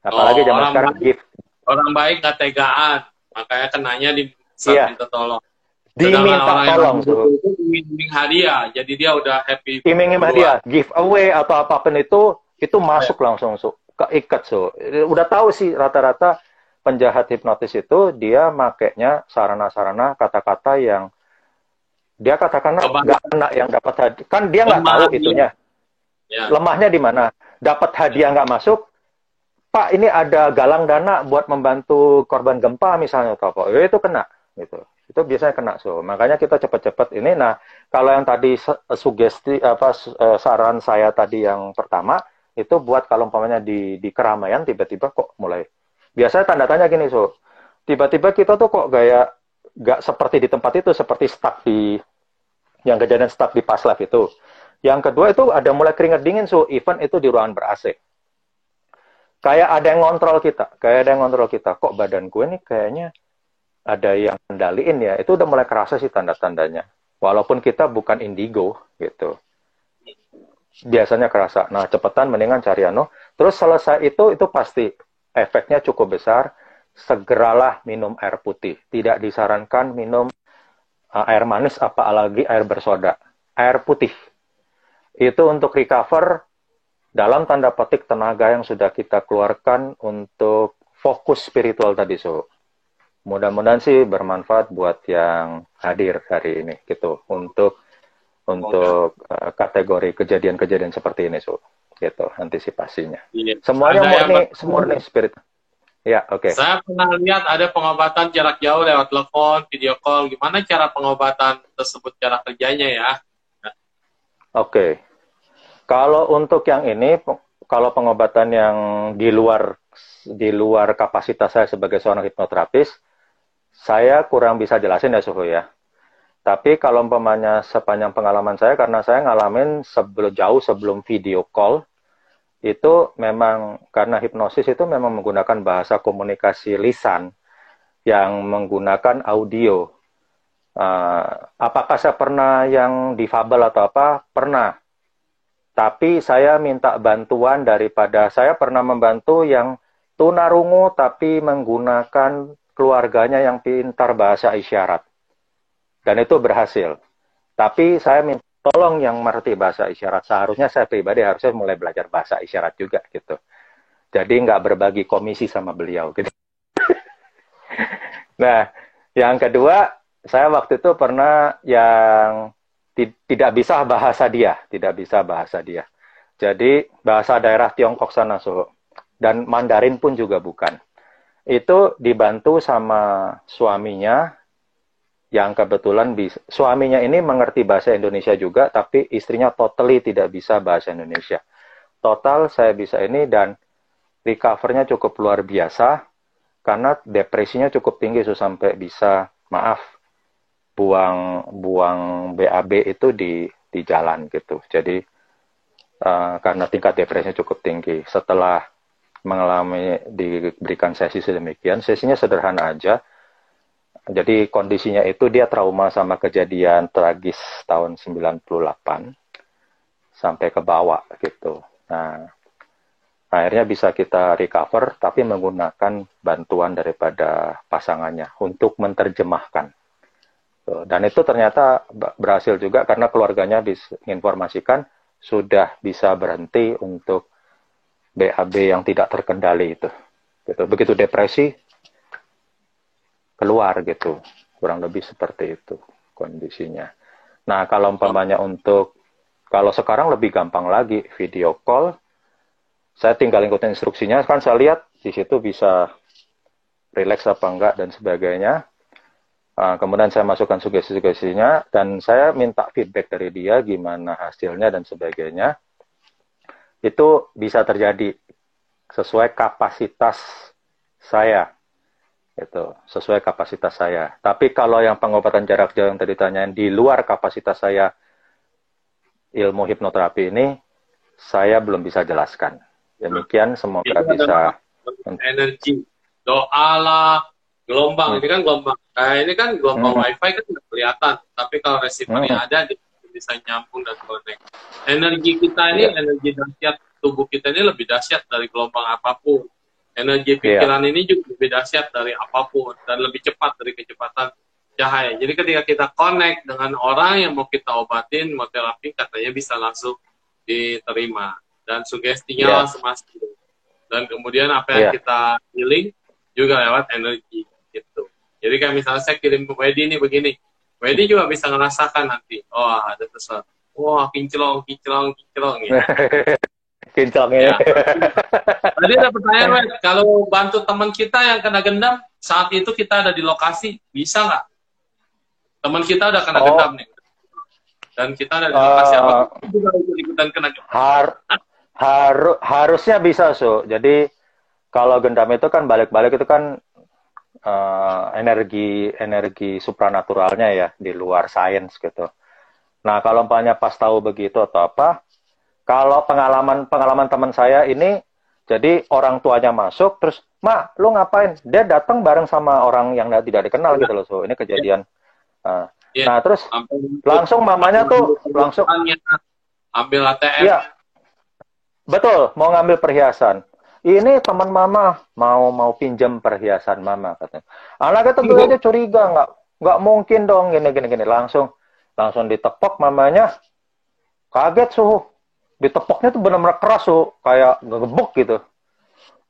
Apalagi zaman sekarang gift. Orang baik nggak tegaan, makanya kenanya minta tolong. Diminta tolong. Iming hadiah, jadi dia udah happy. Iming hadiah, giveaway atau apapun itu masuk langsung. Keikat udah tahu sih rata-rata penjahat hipnotis itu dia makainya sarana-sarana kata-kata yang dia katakan nggak kena yang dapat hadiah, kan dia nggak tahu itunya lemahnya di mana. Dapat hadiah nggak masuk, Pak ini ada galang dana buat membantu korban gempa misalnya atau apa, itu kena gitu, itu biasanya kena. Makanya kita cepat-cepat ini. Nah kalau yang tadi sugesti saran saya tadi yang pertama itu buat kalau umpamanya di keramaian tiba-tiba kok mulai. Biasanya tanda tanya gini, tiba-tiba kita tuh kok gak seperti di tempat itu, seperti stuck yang kejadian stuck di Paslav itu. Yang kedua itu ada mulai keringat dingin, event itu di ruangan ber-AC. Kayak ada yang ngontrol kita, kok badan gue nih kayaknya ada yang kendaliin ya. Itu udah mulai kerasa sih tanda-tandanya. Walaupun kita bukan indigo gitu. Biasanya kerasa. Nah, cepetan mendingan cari Terus selesai itu pasti efeknya cukup besar. Segeralah minum air putih. Tidak disarankan minum air manis apalagi air bersoda. Air putih. Itu untuk recover dalam tanda petik tenaga yang sudah kita keluarkan untuk fokus spiritual tadi, Mudah-mudahan sih bermanfaat buat yang hadir hari ini gitu untuk kategori kejadian-kejadian seperti ini, gitu antisipasinya. Iya. Semuanya murni spirit. Ya, oke. Saya pernah lihat ada pengobatan jarak jauh lewat telepon, video call. Gimana cara pengobatan tersebut, cara kerjanya ya? Oke. Kalau untuk yang ini, kalau pengobatan yang di luar kapasitas saya sebagai seorang hipnoterapis, saya kurang bisa jelasin ya, Suhu ya. Tapi kalau umpamanya sepanjang pengalaman saya, karena saya ngalamin jauh sebelum video call, itu memang karena hipnosis itu memang menggunakan bahasa komunikasi lisan yang menggunakan audio. Apakah saya pernah yang difabel atau apa? Pernah. Tapi saya minta bantuan daripada saya pernah membantu yang tunarungu tapi menggunakan keluarganya yang pintar bahasa isyarat. Dan itu berhasil. Tapi saya minta tolong yang mengerti bahasa isyarat. Seharusnya saya pribadi harusnya mulai belajar bahasa isyarat juga gitu. Jadi nggak berbagi komisi sama beliau gitu. Nah, yang kedua, saya waktu itu pernah yang tidak bisa bahasa dia. Jadi bahasa daerah Tiongkok sana, dan Mandarin pun juga bukan. Itu dibantu sama suaminya. yang kebetulan suaminya ini mengerti bahasa Indonesia juga, tapi istrinya totally tidak bisa bahasa Indonesia. Total saya bisa ini, dan recover-nya cukup luar biasa karena depresinya cukup tinggi sampai bisa, maaf, buang BAB itu di jalan gitu. Jadi karena tingkat depresinya cukup tinggi. Setelah diberikan sesi sedemikian, sesinya sederhana aja. Jadi kondisinya itu dia trauma sama kejadian tragis tahun 98 sampai ke bawah gitu. Nah, akhirnya bisa kita recover tapi menggunakan bantuan daripada pasangannya untuk menerjemahkan. Dan itu ternyata berhasil juga karena keluarganya bisa menginformasikan sudah bisa berhenti untuk BAB yang tidak terkendali itu. Gitu. Begitu depresi keluar gitu, kurang lebih seperti itu kondisinya. Nah, kalau umpamanya kalau sekarang lebih gampang lagi, video call, saya tinggal ikutin instruksinya, kan saya lihat di situ bisa relax apa enggak dan sebagainya. Kemudian saya masukkan sugesti-sugestinya dan saya minta feedback dari dia gimana hasilnya dan sebagainya. Itu bisa terjadi sesuai kapasitas saya. Itu sesuai kapasitas saya. Tapi kalau yang pengobatan jarak jauh yang tadi tanyain di luar kapasitas saya, ilmu hipnoterapi ini saya belum bisa jelaskan. Demikian, semoga bisa. Energi, doa lah, gelombang. Ini kan gelombang. Ini kan gelombang wifi kan tidak kelihatan. Tapi kalau receivernya ada, dia bisa nyambung dan connect. Energi kita ini, energi dahsyat tubuh kita ini lebih dahsyat dari gelombang apapun. Energi pikiran ini juga lebih dahsyat dari apapun dan lebih cepat dari kecepatan cahaya. Jadi ketika kita connect dengan orang yang mau kita obatin, mau terapi, katanya bisa langsung diterima. Dan sugestinya langsung masuk. Dan kemudian apa yang kita healing juga lewat energi gitu. Jadi kayak misalnya saya kirim ke Wedi ini begini. Wedi juga bisa ngerasakan nanti. Oh, ada sesuatu. Wah, kinclong gitu. Kinclongnya. Ya. Tadi ada pertanyaan, Wed. Kalau bantu teman kita yang kena gendam, saat itu kita ada di lokasi, bisa nggak? Teman kita udah kena gendam nih. Dan kita ada di lokasi apa? Juga ikutan kena gendam. Harusnya bisa, Jadi kalau gendam itu kan balik-balik itu kan energi supranaturalnya ya, di luar sains gitu. Nah, kalau umpamanya pas tahu begitu atau apa, kalau pengalaman teman saya ini, jadi orang tuanya masuk, terus, "Ma, lu ngapain?" Dia datang bareng sama orang yang tidak dikenal gitu loh, Ini kejadian. Nah, terus langsung mamanya tuh langsung ambil ATM. Iya, betul, mau ngambil perhiasan. Ini teman mama mau pinjam perhiasan mama katanya. Anaknya tentu aja curiga, nggak mungkin dong gini. Langsung ditepok mamanya, kaget suhu. Ditepoknya tuh benar-benar keras kayak ngegebuk gitu.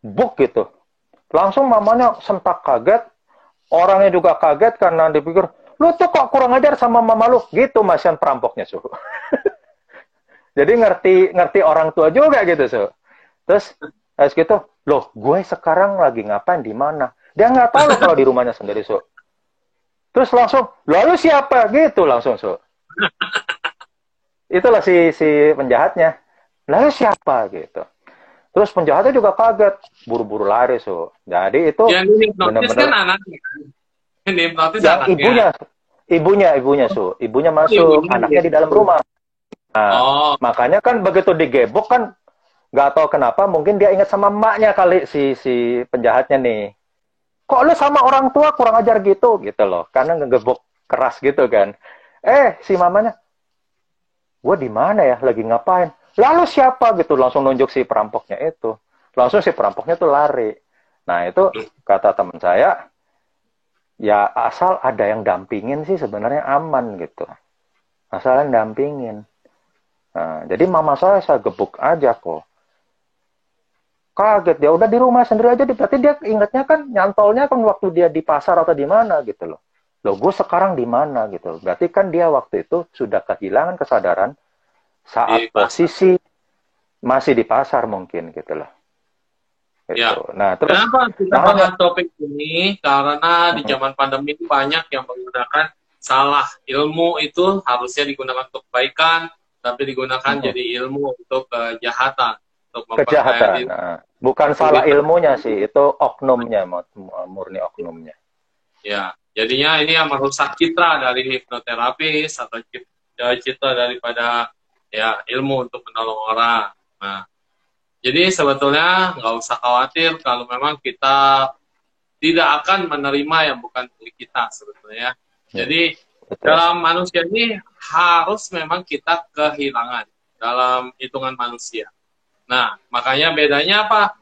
Buk gitu. Langsung mamanya sentak kaget, orangnya juga kaget karena dipikir, "Lu tuh kok kurang ajar sama mama lu?" Gitu masian perampoknya, Jadi ngerti orang tua juga gitu, Terus gitu, "Loh, gue sekarang lagi ngapain di mana?" Dia nggak tahu kalau di rumahnya sendiri, Terus langsung, "Lalu siapa?" Gitu langsung, Itulah si penjahatnya. Lalu siapa gitu. Terus penjahatnya juga kaget, buru-buru lari, Jadi itu benar-benar kan anaknya. Yang hipnotis yang anaknya. Ibunya, Ibunya masuk, anaknya di dalam rumah. Nah, makanya kan begitu digebok kan nggak tahu kenapa, mungkin dia ingat sama emaknya kali si penjahatnya nih. "Kok lu sama orang tua kurang ajar gitu?" Gitu loh. Karena ngegebok keras gitu kan. Si mamanya, "Gue di mana ya? Lagi ngapain?" "Lalu siapa?" Gitu. Langsung nunjuk si perampoknya itu. Langsung si perampoknya tuh lari. Nah, itu kata teman saya, ya asal ada yang dampingin sih sebenarnya aman gitu. Asal yang dampingin. Nah, jadi mama saya gebuk aja kok. Kaget dia, udah di rumah sendiri aja, berarti dia ingatnya kan nyantolnya kan waktu dia di pasar atau di mana gitu loh. Loh, gue sekarang di mana gitu. Berarti kan dia waktu itu sudah kehilangan kesadaran saat posisi masih di pasar mungkin gitu loh. Gitu. Ya. Nah, terus kenapa kita bahas topik ini? Karena di zaman pandemi itu banyak yang menggunakan salah. Ilmu itu harusnya digunakan untuk kebaikan, tapi digunakan jadi ilmu untuk kejahatan, untuk Kejahatan. memperkaya diri. Nah, bukan salah ilmunya sih, itu oknumnya, murni oknumnya. Ya, jadinya ini yang merusak citra dari hipnoterapis atau citra daripada ya ilmu untuk menolong orang. Nah, jadi sebetulnya nggak usah khawatir kalau memang kita tidak akan menerima yang bukan milik kita sebetulnya. Jadi Betul. dalam manusia ini harus memang kita kehilangan dalam hitungan manusia. Nah, makanya bedanya apa?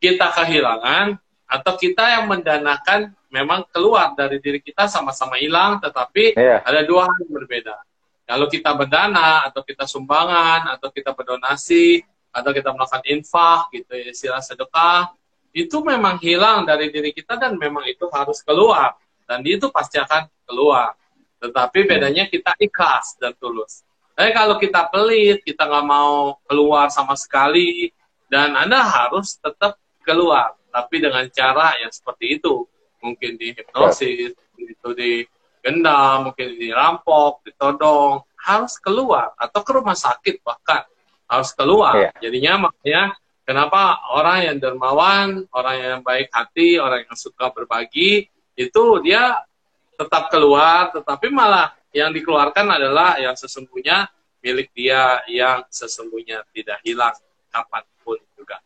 Kita kehilangan atau kita yang mendanakan memang keluar dari diri kita sama-sama hilang, tetapi ada dua hal yang berbeda. Kalau kita berdana atau kita sumbangan atau kita berdonasi atau kita melakukan infak gitu, istilah sedekah, itu memang hilang dari diri kita dan memang itu harus keluar dan itu pasti akan keluar. Tetapi bedanya kita ikhlas dan tulus. Tapi kalau kita pelit, kita nggak mau keluar sama sekali, dan Anda harus tetap keluar, tapi dengan cara yang seperti itu. Mungkin di hipnosis, itu digendam, mungkin dirampok, ditodong, harus keluar atau ke rumah sakit bahkan harus keluar. Jadinya makanya kenapa orang yang dermawan, orang yang baik hati, orang yang suka berbagi, itu dia tetap keluar, tetapi malah yang dikeluarkan adalah yang sesungguhnya milik dia, yang sesungguhnya tidak hilang kapanpun juga.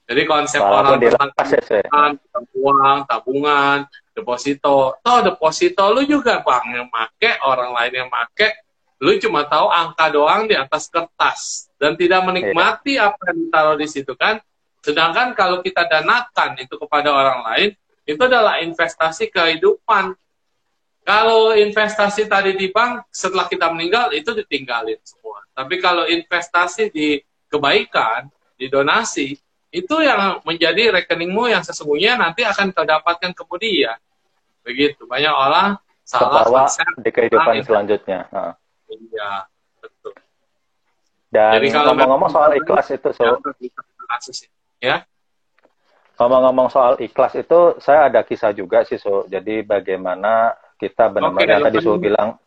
Jadi konsep orang tentang uang, tabungan, deposito, deposito lu juga bang yang make, orang lain yang make, lu cuma tahu angka doang di atas kertas dan tidak menikmati apa yang ditaruh di situ kan. Sedangkan kalau kita danakan itu kepada orang lain, itu adalah investasi kehidupan. Kalau investasi tadi di bank, setelah kita meninggal, itu ditinggalin semua. Tapi kalau investasi di kebaikan, di donasi, itu yang menjadi rekeningmu yang sesungguhnya nanti akan kau dapatkan kemudian. Begitu. Banyak orang salah konsep di kehidupan selanjutnya. Iya, betul. Dan ngomong-ngomong soal ikhlas itu, ya. Ngomong-ngomong soal ikhlas itu, saya ada kisah juga sih, Jadi bagaimana kita benar-benar tadi bilang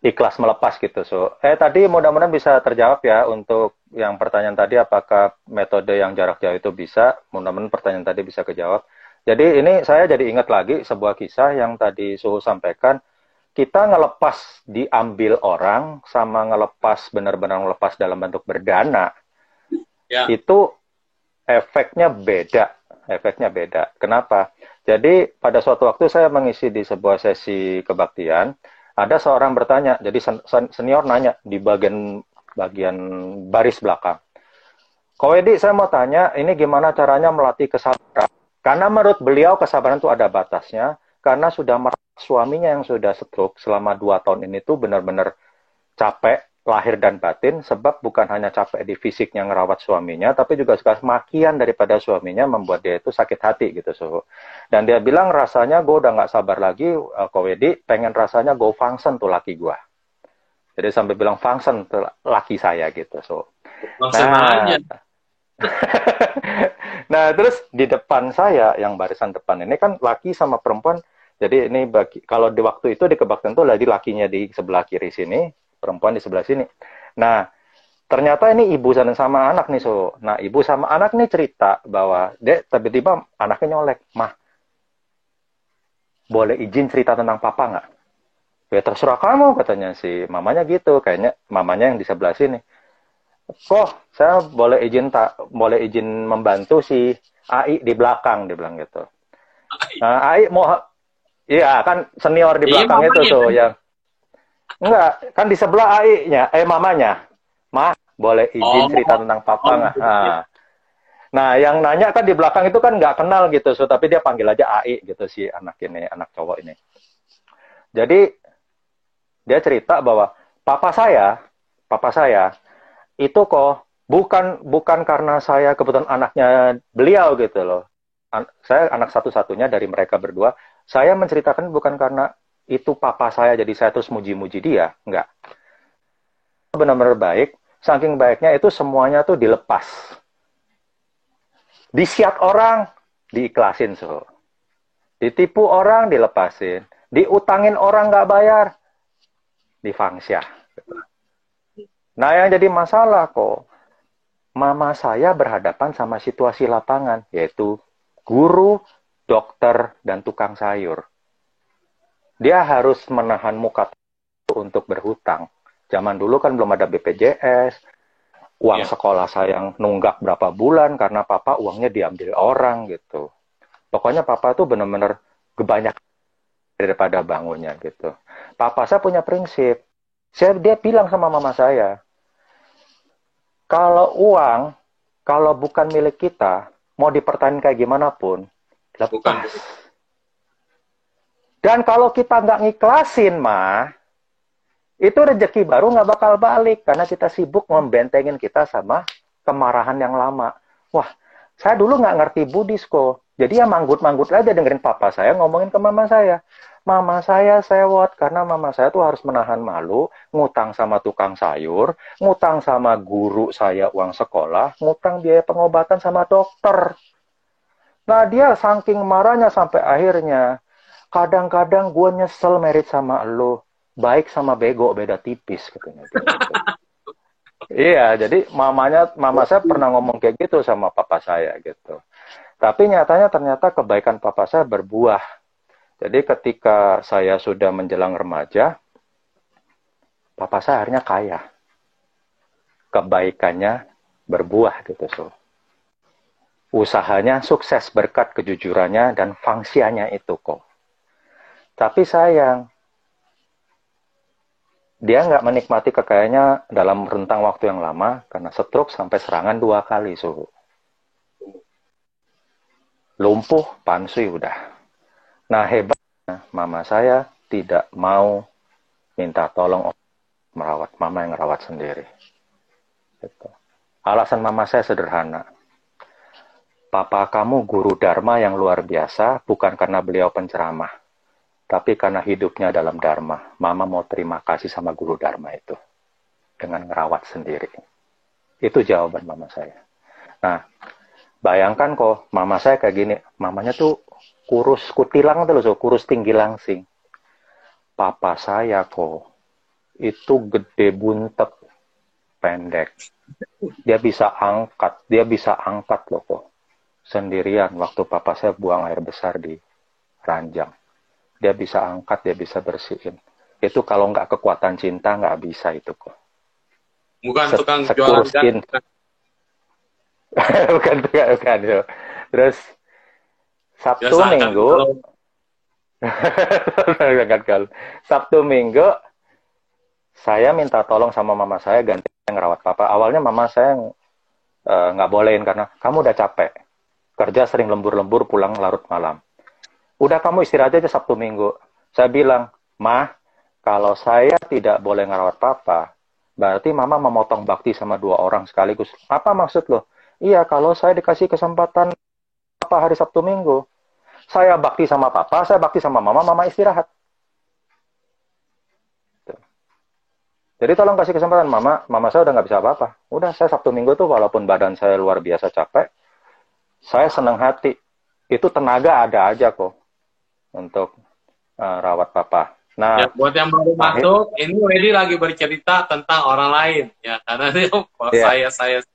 ikhlas melepas gitu, tadi mudah-mudahan bisa terjawab ya untuk yang pertanyaan tadi, apakah metode yang jarak jauh itu bisa? Mudah-mudahan pertanyaan tadi bisa kejawab. Jadi ini saya jadi ingat lagi sebuah kisah yang tadi Suhu sampaikan. Kita ngelepas diambil orang sama ngelepas benar-benar ngelepas dalam bentuk berdana, itu efeknya beda. Kenapa? Jadi pada suatu waktu saya mengisi di sebuah sesi kebaktian, ada seorang bertanya, jadi senior nanya di bagian baris belakang. Kowedi, saya mau tanya, ini gimana caranya melatih kesabaran? Karena menurut beliau kesabaran itu ada batasnya, karena sudah suaminya yang sudah stroke selama 2 tahun ini tuh benar-benar capek lahir dan batin, sebab bukan hanya capek di fisiknya ngerawat suaminya, tapi juga makian daripada suaminya membuat dia itu sakit hati gitu. Dan dia bilang rasanya gue udah nggak sabar lagi, Kowedi, pengen rasanya go function tuh laki gue. Jadi sampai bilang function tuh laki saya gitu. Nah, terus di depan saya, yang barisan depan ini kan laki sama perempuan. Jadi ini kalau di waktu itu di kebaktian tuh lagi lakinya di sebelah kiri sini, perempuan di sebelah sini. Nah, ternyata ini ibu sama anak nih, Nah, ibu sama anak nih cerita bahwa dia tiba-tiba anaknya nyolek, "Mah, boleh izin cerita tentang papa nggak?" "Ya terserah kamu," katanya si mamanya gitu, kayaknya mamanya yang di sebelah sini. "Kok saya boleh izin membantu si AI di belakang," dia bilang gitu. Nah, AI mau, iya kan senior di belakang itu yang enggak, kan di sebelah AI-nya, mamanya. "Mah, boleh izin cerita tentang papa nggak?" Nah, yang nanya kan di belakang itu kan nggak kenal gitu, tapi dia panggil aja AI gitu si anak cowok ini. Jadi dia cerita bahwa papa saya itu kok bukan karena saya kebetulan anaknya beliau gitu loh. Saya anak satu-satunya dari mereka berdua. Saya menceritakan bukan karena itu papa saya jadi saya terus muji-muji dia, enggak. Benar-benar baik, saking baiknya itu semuanya tuh dilepas. Disiat orang, diikhlasin, Ditipu orang, dilepasin. Diutangin orang nggak bayar, di Fangsia. Nah, yang jadi masalah kok, mama saya berhadapan sama situasi lapangan, yaitu guru, dokter, dan tukang sayur. Dia harus menahan muka untuk berhutang. Zaman dulu kan belum ada BPJS, uang sekolah saya yang nunggak berapa bulan karena papa uangnya diambil orang gitu. Pokoknya papa tuh benar-benar kebanyakan daripada bangunnya gitu. Papa saya punya prinsip. Dia bilang sama mama saya, kalau uang, kalau bukan milik kita, mau dipertahankan kayak gimana pun, lepas. Dan kalau kita nggak ngiklasin, mah, itu rezeki baru nggak bakal balik. Karena kita sibuk membentengin kita sama kemarahan yang lama. Wah, saya dulu nggak ngerti Buddhis kok. Jadi ya manggut-manggut aja dengerin papa saya ngomongin ke mama saya. Mama saya sewot karena mama saya tuh harus menahan malu, ngutang sama tukang sayur, ngutang sama guru saya uang sekolah, ngutang biaya pengobatan sama dokter. Nah dia saking marahnya sampai akhirnya, kadang-kadang gue nyesel merit sama lo, baik sama bego beda tipis katanya. Gitu. Iya, jadi mama saya pernah ngomong kayak gitu sama papa saya gitu. Tapi nyatanya ternyata kebaikan papa saya berbuah. Jadi ketika saya sudah menjelang remaja, papa saya akhirnya kaya. Kebaikannya berbuah gitu. So. Usahanya sukses berkat kejujurannya dan fungsinya itu kok. Tapi sayang, dia nggak menikmati kekayaannya dalam rentang waktu yang lama karena stroke sampai serangan 2 kali. So. Lumpuh, pansui udah. Nah hebatnya, mama saya tidak mau minta tolong merawat. Mama yang merawat sendiri. Gitu. Alasan mama saya sederhana. Papa kamu guru Dharma yang luar biasa, bukan karena beliau penceramah. Tapi karena hidupnya dalam Dharma. Mama mau terima kasih sama guru Dharma itu. Dengan merawat sendiri. Itu jawaban mama saya. Nah, bayangkan kok, mama saya kayak gini. Mamanya tuh kurus kutilang tuh loh, kurus tinggi langsing. Papa saya kok itu gede buntet, pendek. Dia bisa angkat loh kok. Sendirian waktu papa saya buang air besar di ranjang. Dia bisa angkat, dia bisa bersihin. Itu kalau nggak kekuatan cinta nggak bisa itu kok. Bukan tukang jualan kan? bukan. Terus Sabtu biasa Minggu Sabtu Minggu saya minta tolong sama mama saya ganti ngerawat papa. Awalnya mama saya nggak bolehin karena kamu udah capek kerja sering lembur-lembur pulang larut malam. Udah kamu istirahat aja Sabtu Minggu. Saya bilang, mah kalau saya tidak boleh ngerawat papa berarti mama memotong bakti sama 2 orang sekaligus. Apa maksud lo? Iya, kalau saya dikasih kesempatan papa hari Sabtu Minggu, saya bakti sama papa, saya bakti sama mama, mama istirahat. Jadi tolong kasih kesempatan mama saya udah nggak bisa apa-apa. Udah saya Sabtu Minggu tuh walaupun badan saya luar biasa capek, saya senang hati. Itu tenaga ada aja kok untuk rawat papa. Nah, ya, buat yang baru masuk, ini Wedi lagi bercerita tentang orang lain ya, karena dia saya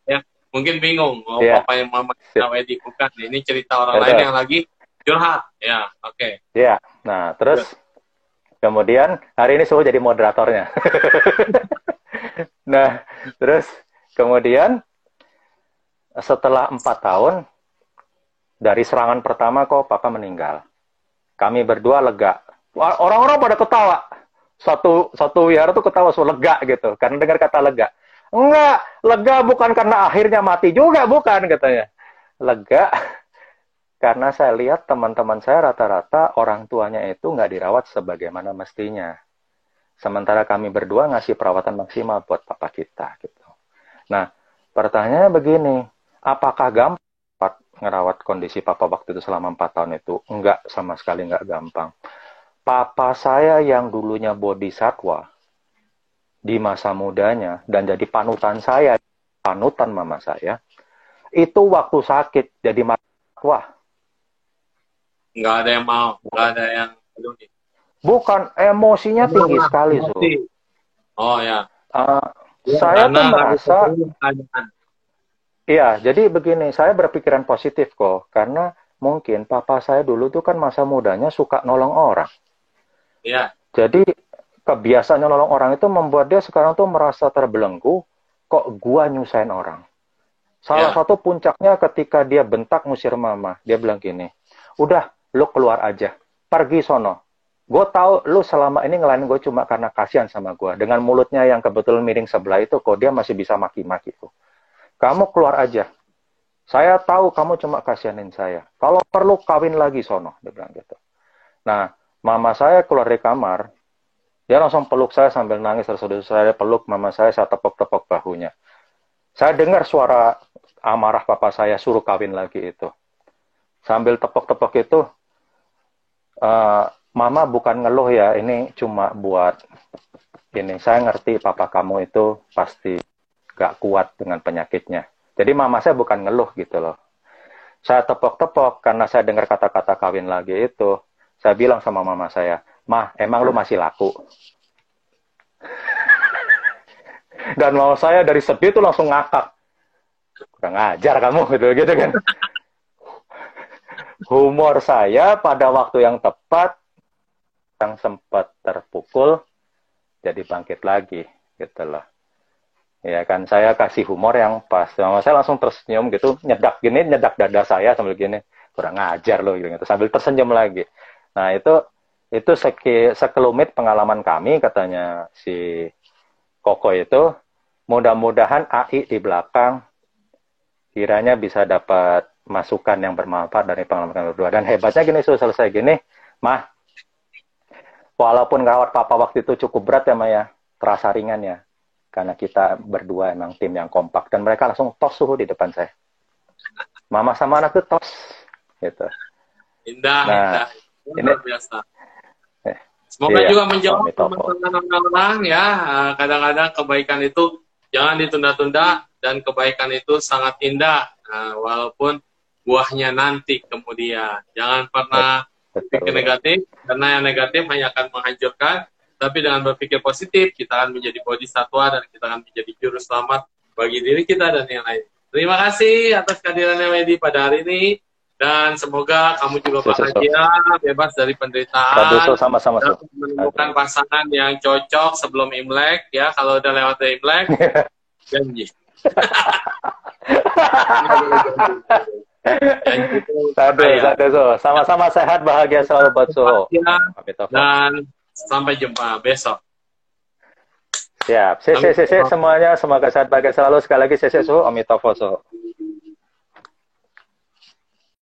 mungkin bingung papa yang mama Wedi bukan. Ini cerita orang lain yang lagi curhat ya, oke. Ya, nah terus kemudian hari ini saya jadi moderatornya. Nah, terus kemudian setelah 4 tahun dari serangan pertama kok papa meninggal. Kami berdua lega. Orang-orang pada ketawa. Satu wihara tuh ketawa lega gitu karena dengar kata lega. Enggak, lega bukan karena akhirnya mati juga, bukan katanya. Lega karena saya lihat teman-teman saya rata-rata orang tuanya itu nggak dirawat sebagaimana mestinya. Sementara kami berdua ngasih perawatan maksimal buat papa kita. Gitu. Nah, pertanyaannya begini, apakah gampang ngerawat kondisi papa waktu itu selama 4 tahun itu? Enggak, sama sekali nggak gampang. Papa saya yang dulunya bodhisatwa di masa mudanya dan jadi panutan saya, panutan mama saya, itu waktu sakit jadi wah. Nggak ada yang mau, nggak ada yang peduli. Bukan, emosinya tinggi sekali, Su. Oh ya. Saya tuh Karena merasa, keadaan. iya, jadi begini, saya berpikiran positif kok, karena mungkin papa saya dulu tuh kan masa mudanya suka nolong orang. Ya, Jadi kebiasaannya nolong orang itu membuat dia sekarang tuh merasa terbelenggu, kok gua nyusahin orang. Salah ya, satu puncaknya ketika dia bentak ngusir mama, dia bilang gini, udah, lu keluar aja, pergi sono. Gue tahu lu selama ini ngelain gue cuma karena kasihan sama gue. Dengan mulutnya yang kebetulan miring sebelah itu, kok dia masih bisa maki-maki tuh. Kamu keluar aja. Saya tahu kamu cuma kasihanin saya. Kalau perlu kawin lagi sono, dia bilang gitu. Nah, mama saya keluar dari kamar, dia langsung peluk saya sambil nangis. Terus saya peluk mama saya tepok-tepok bahunya. Saya dengar suara amarah papa saya suruh kawin lagi itu. Sambil tepok-tepok itu, mama bukan ngeluh ya, ini cuma buat ini. Saya ngerti papa kamu itu pasti gak kuat dengan penyakitnya. Jadi mama saya bukan ngeluh gitu loh. Saya tepok-tepok karena saya dengar kata-kata kawin lagi itu. Saya bilang sama mama saya, "Mah, emang lu masih laku?" Dan mama saya dari sedih tuh langsung ngakak. Kurang ajar kamu gitu kan. Humor saya pada waktu yang tepat, yang sempat terpukul, jadi bangkit lagi gitu loh. Ya kan, saya kasih humor yang pas. Mama saya langsung tersenyum gitu, nyedak dada saya sambil gini, kurang ajar loh gitu, sambil tersenyum lagi. Nah, itu sekelumit pengalaman kami, katanya si Koko itu. Mudah-mudahan AI di belakang kiranya bisa dapat masukan yang bermanfaat dari pengalaman kami berdua. Dan hebatnya gini, selesai gini, Mah, walaupun rawat papa waktu itu cukup berat ya, Maya, terasa ringan ya. Karena kita berdua emang tim yang kompak. Dan mereka langsung tos suhu di depan saya. Mama sama anak itu tos. Gitu. indah, Nah, indah. Luar biasa. eh, Semoga iya, juga menjawab Om Itopo. teman-teman orang ya. Kadang-kadang kebaikan itu jangan ditunda-tunda dan kebaikan itu sangat indah. Walaupun buahnya nanti kemudian. Jangan pernah berpikir negatif, karena yang negatif hanya akan menghancurkan. Tapi dengan berpikir positif, kita akan menjadi bodhisatwa dan kita akan menjadi juru selamat bagi diri kita dan yang lain. Terima kasih atas kehadirannya Medi pada hari ini. Dan semoga kamu juga bahagia, bebas dari penderitaan, Sama-sama. dan menemukan pasangan yang cocok sebelum Imlek. Ya, kalau udah lewat dari Imlek, janji. Sadu. Sama-sama sehat, bahagia selalu buat Soho. Dan sampai jumpa besok. Siap. Semuanya, semoga sehat, bahagia selalu. Sekali lagi, Soho, Om Itopo Soho.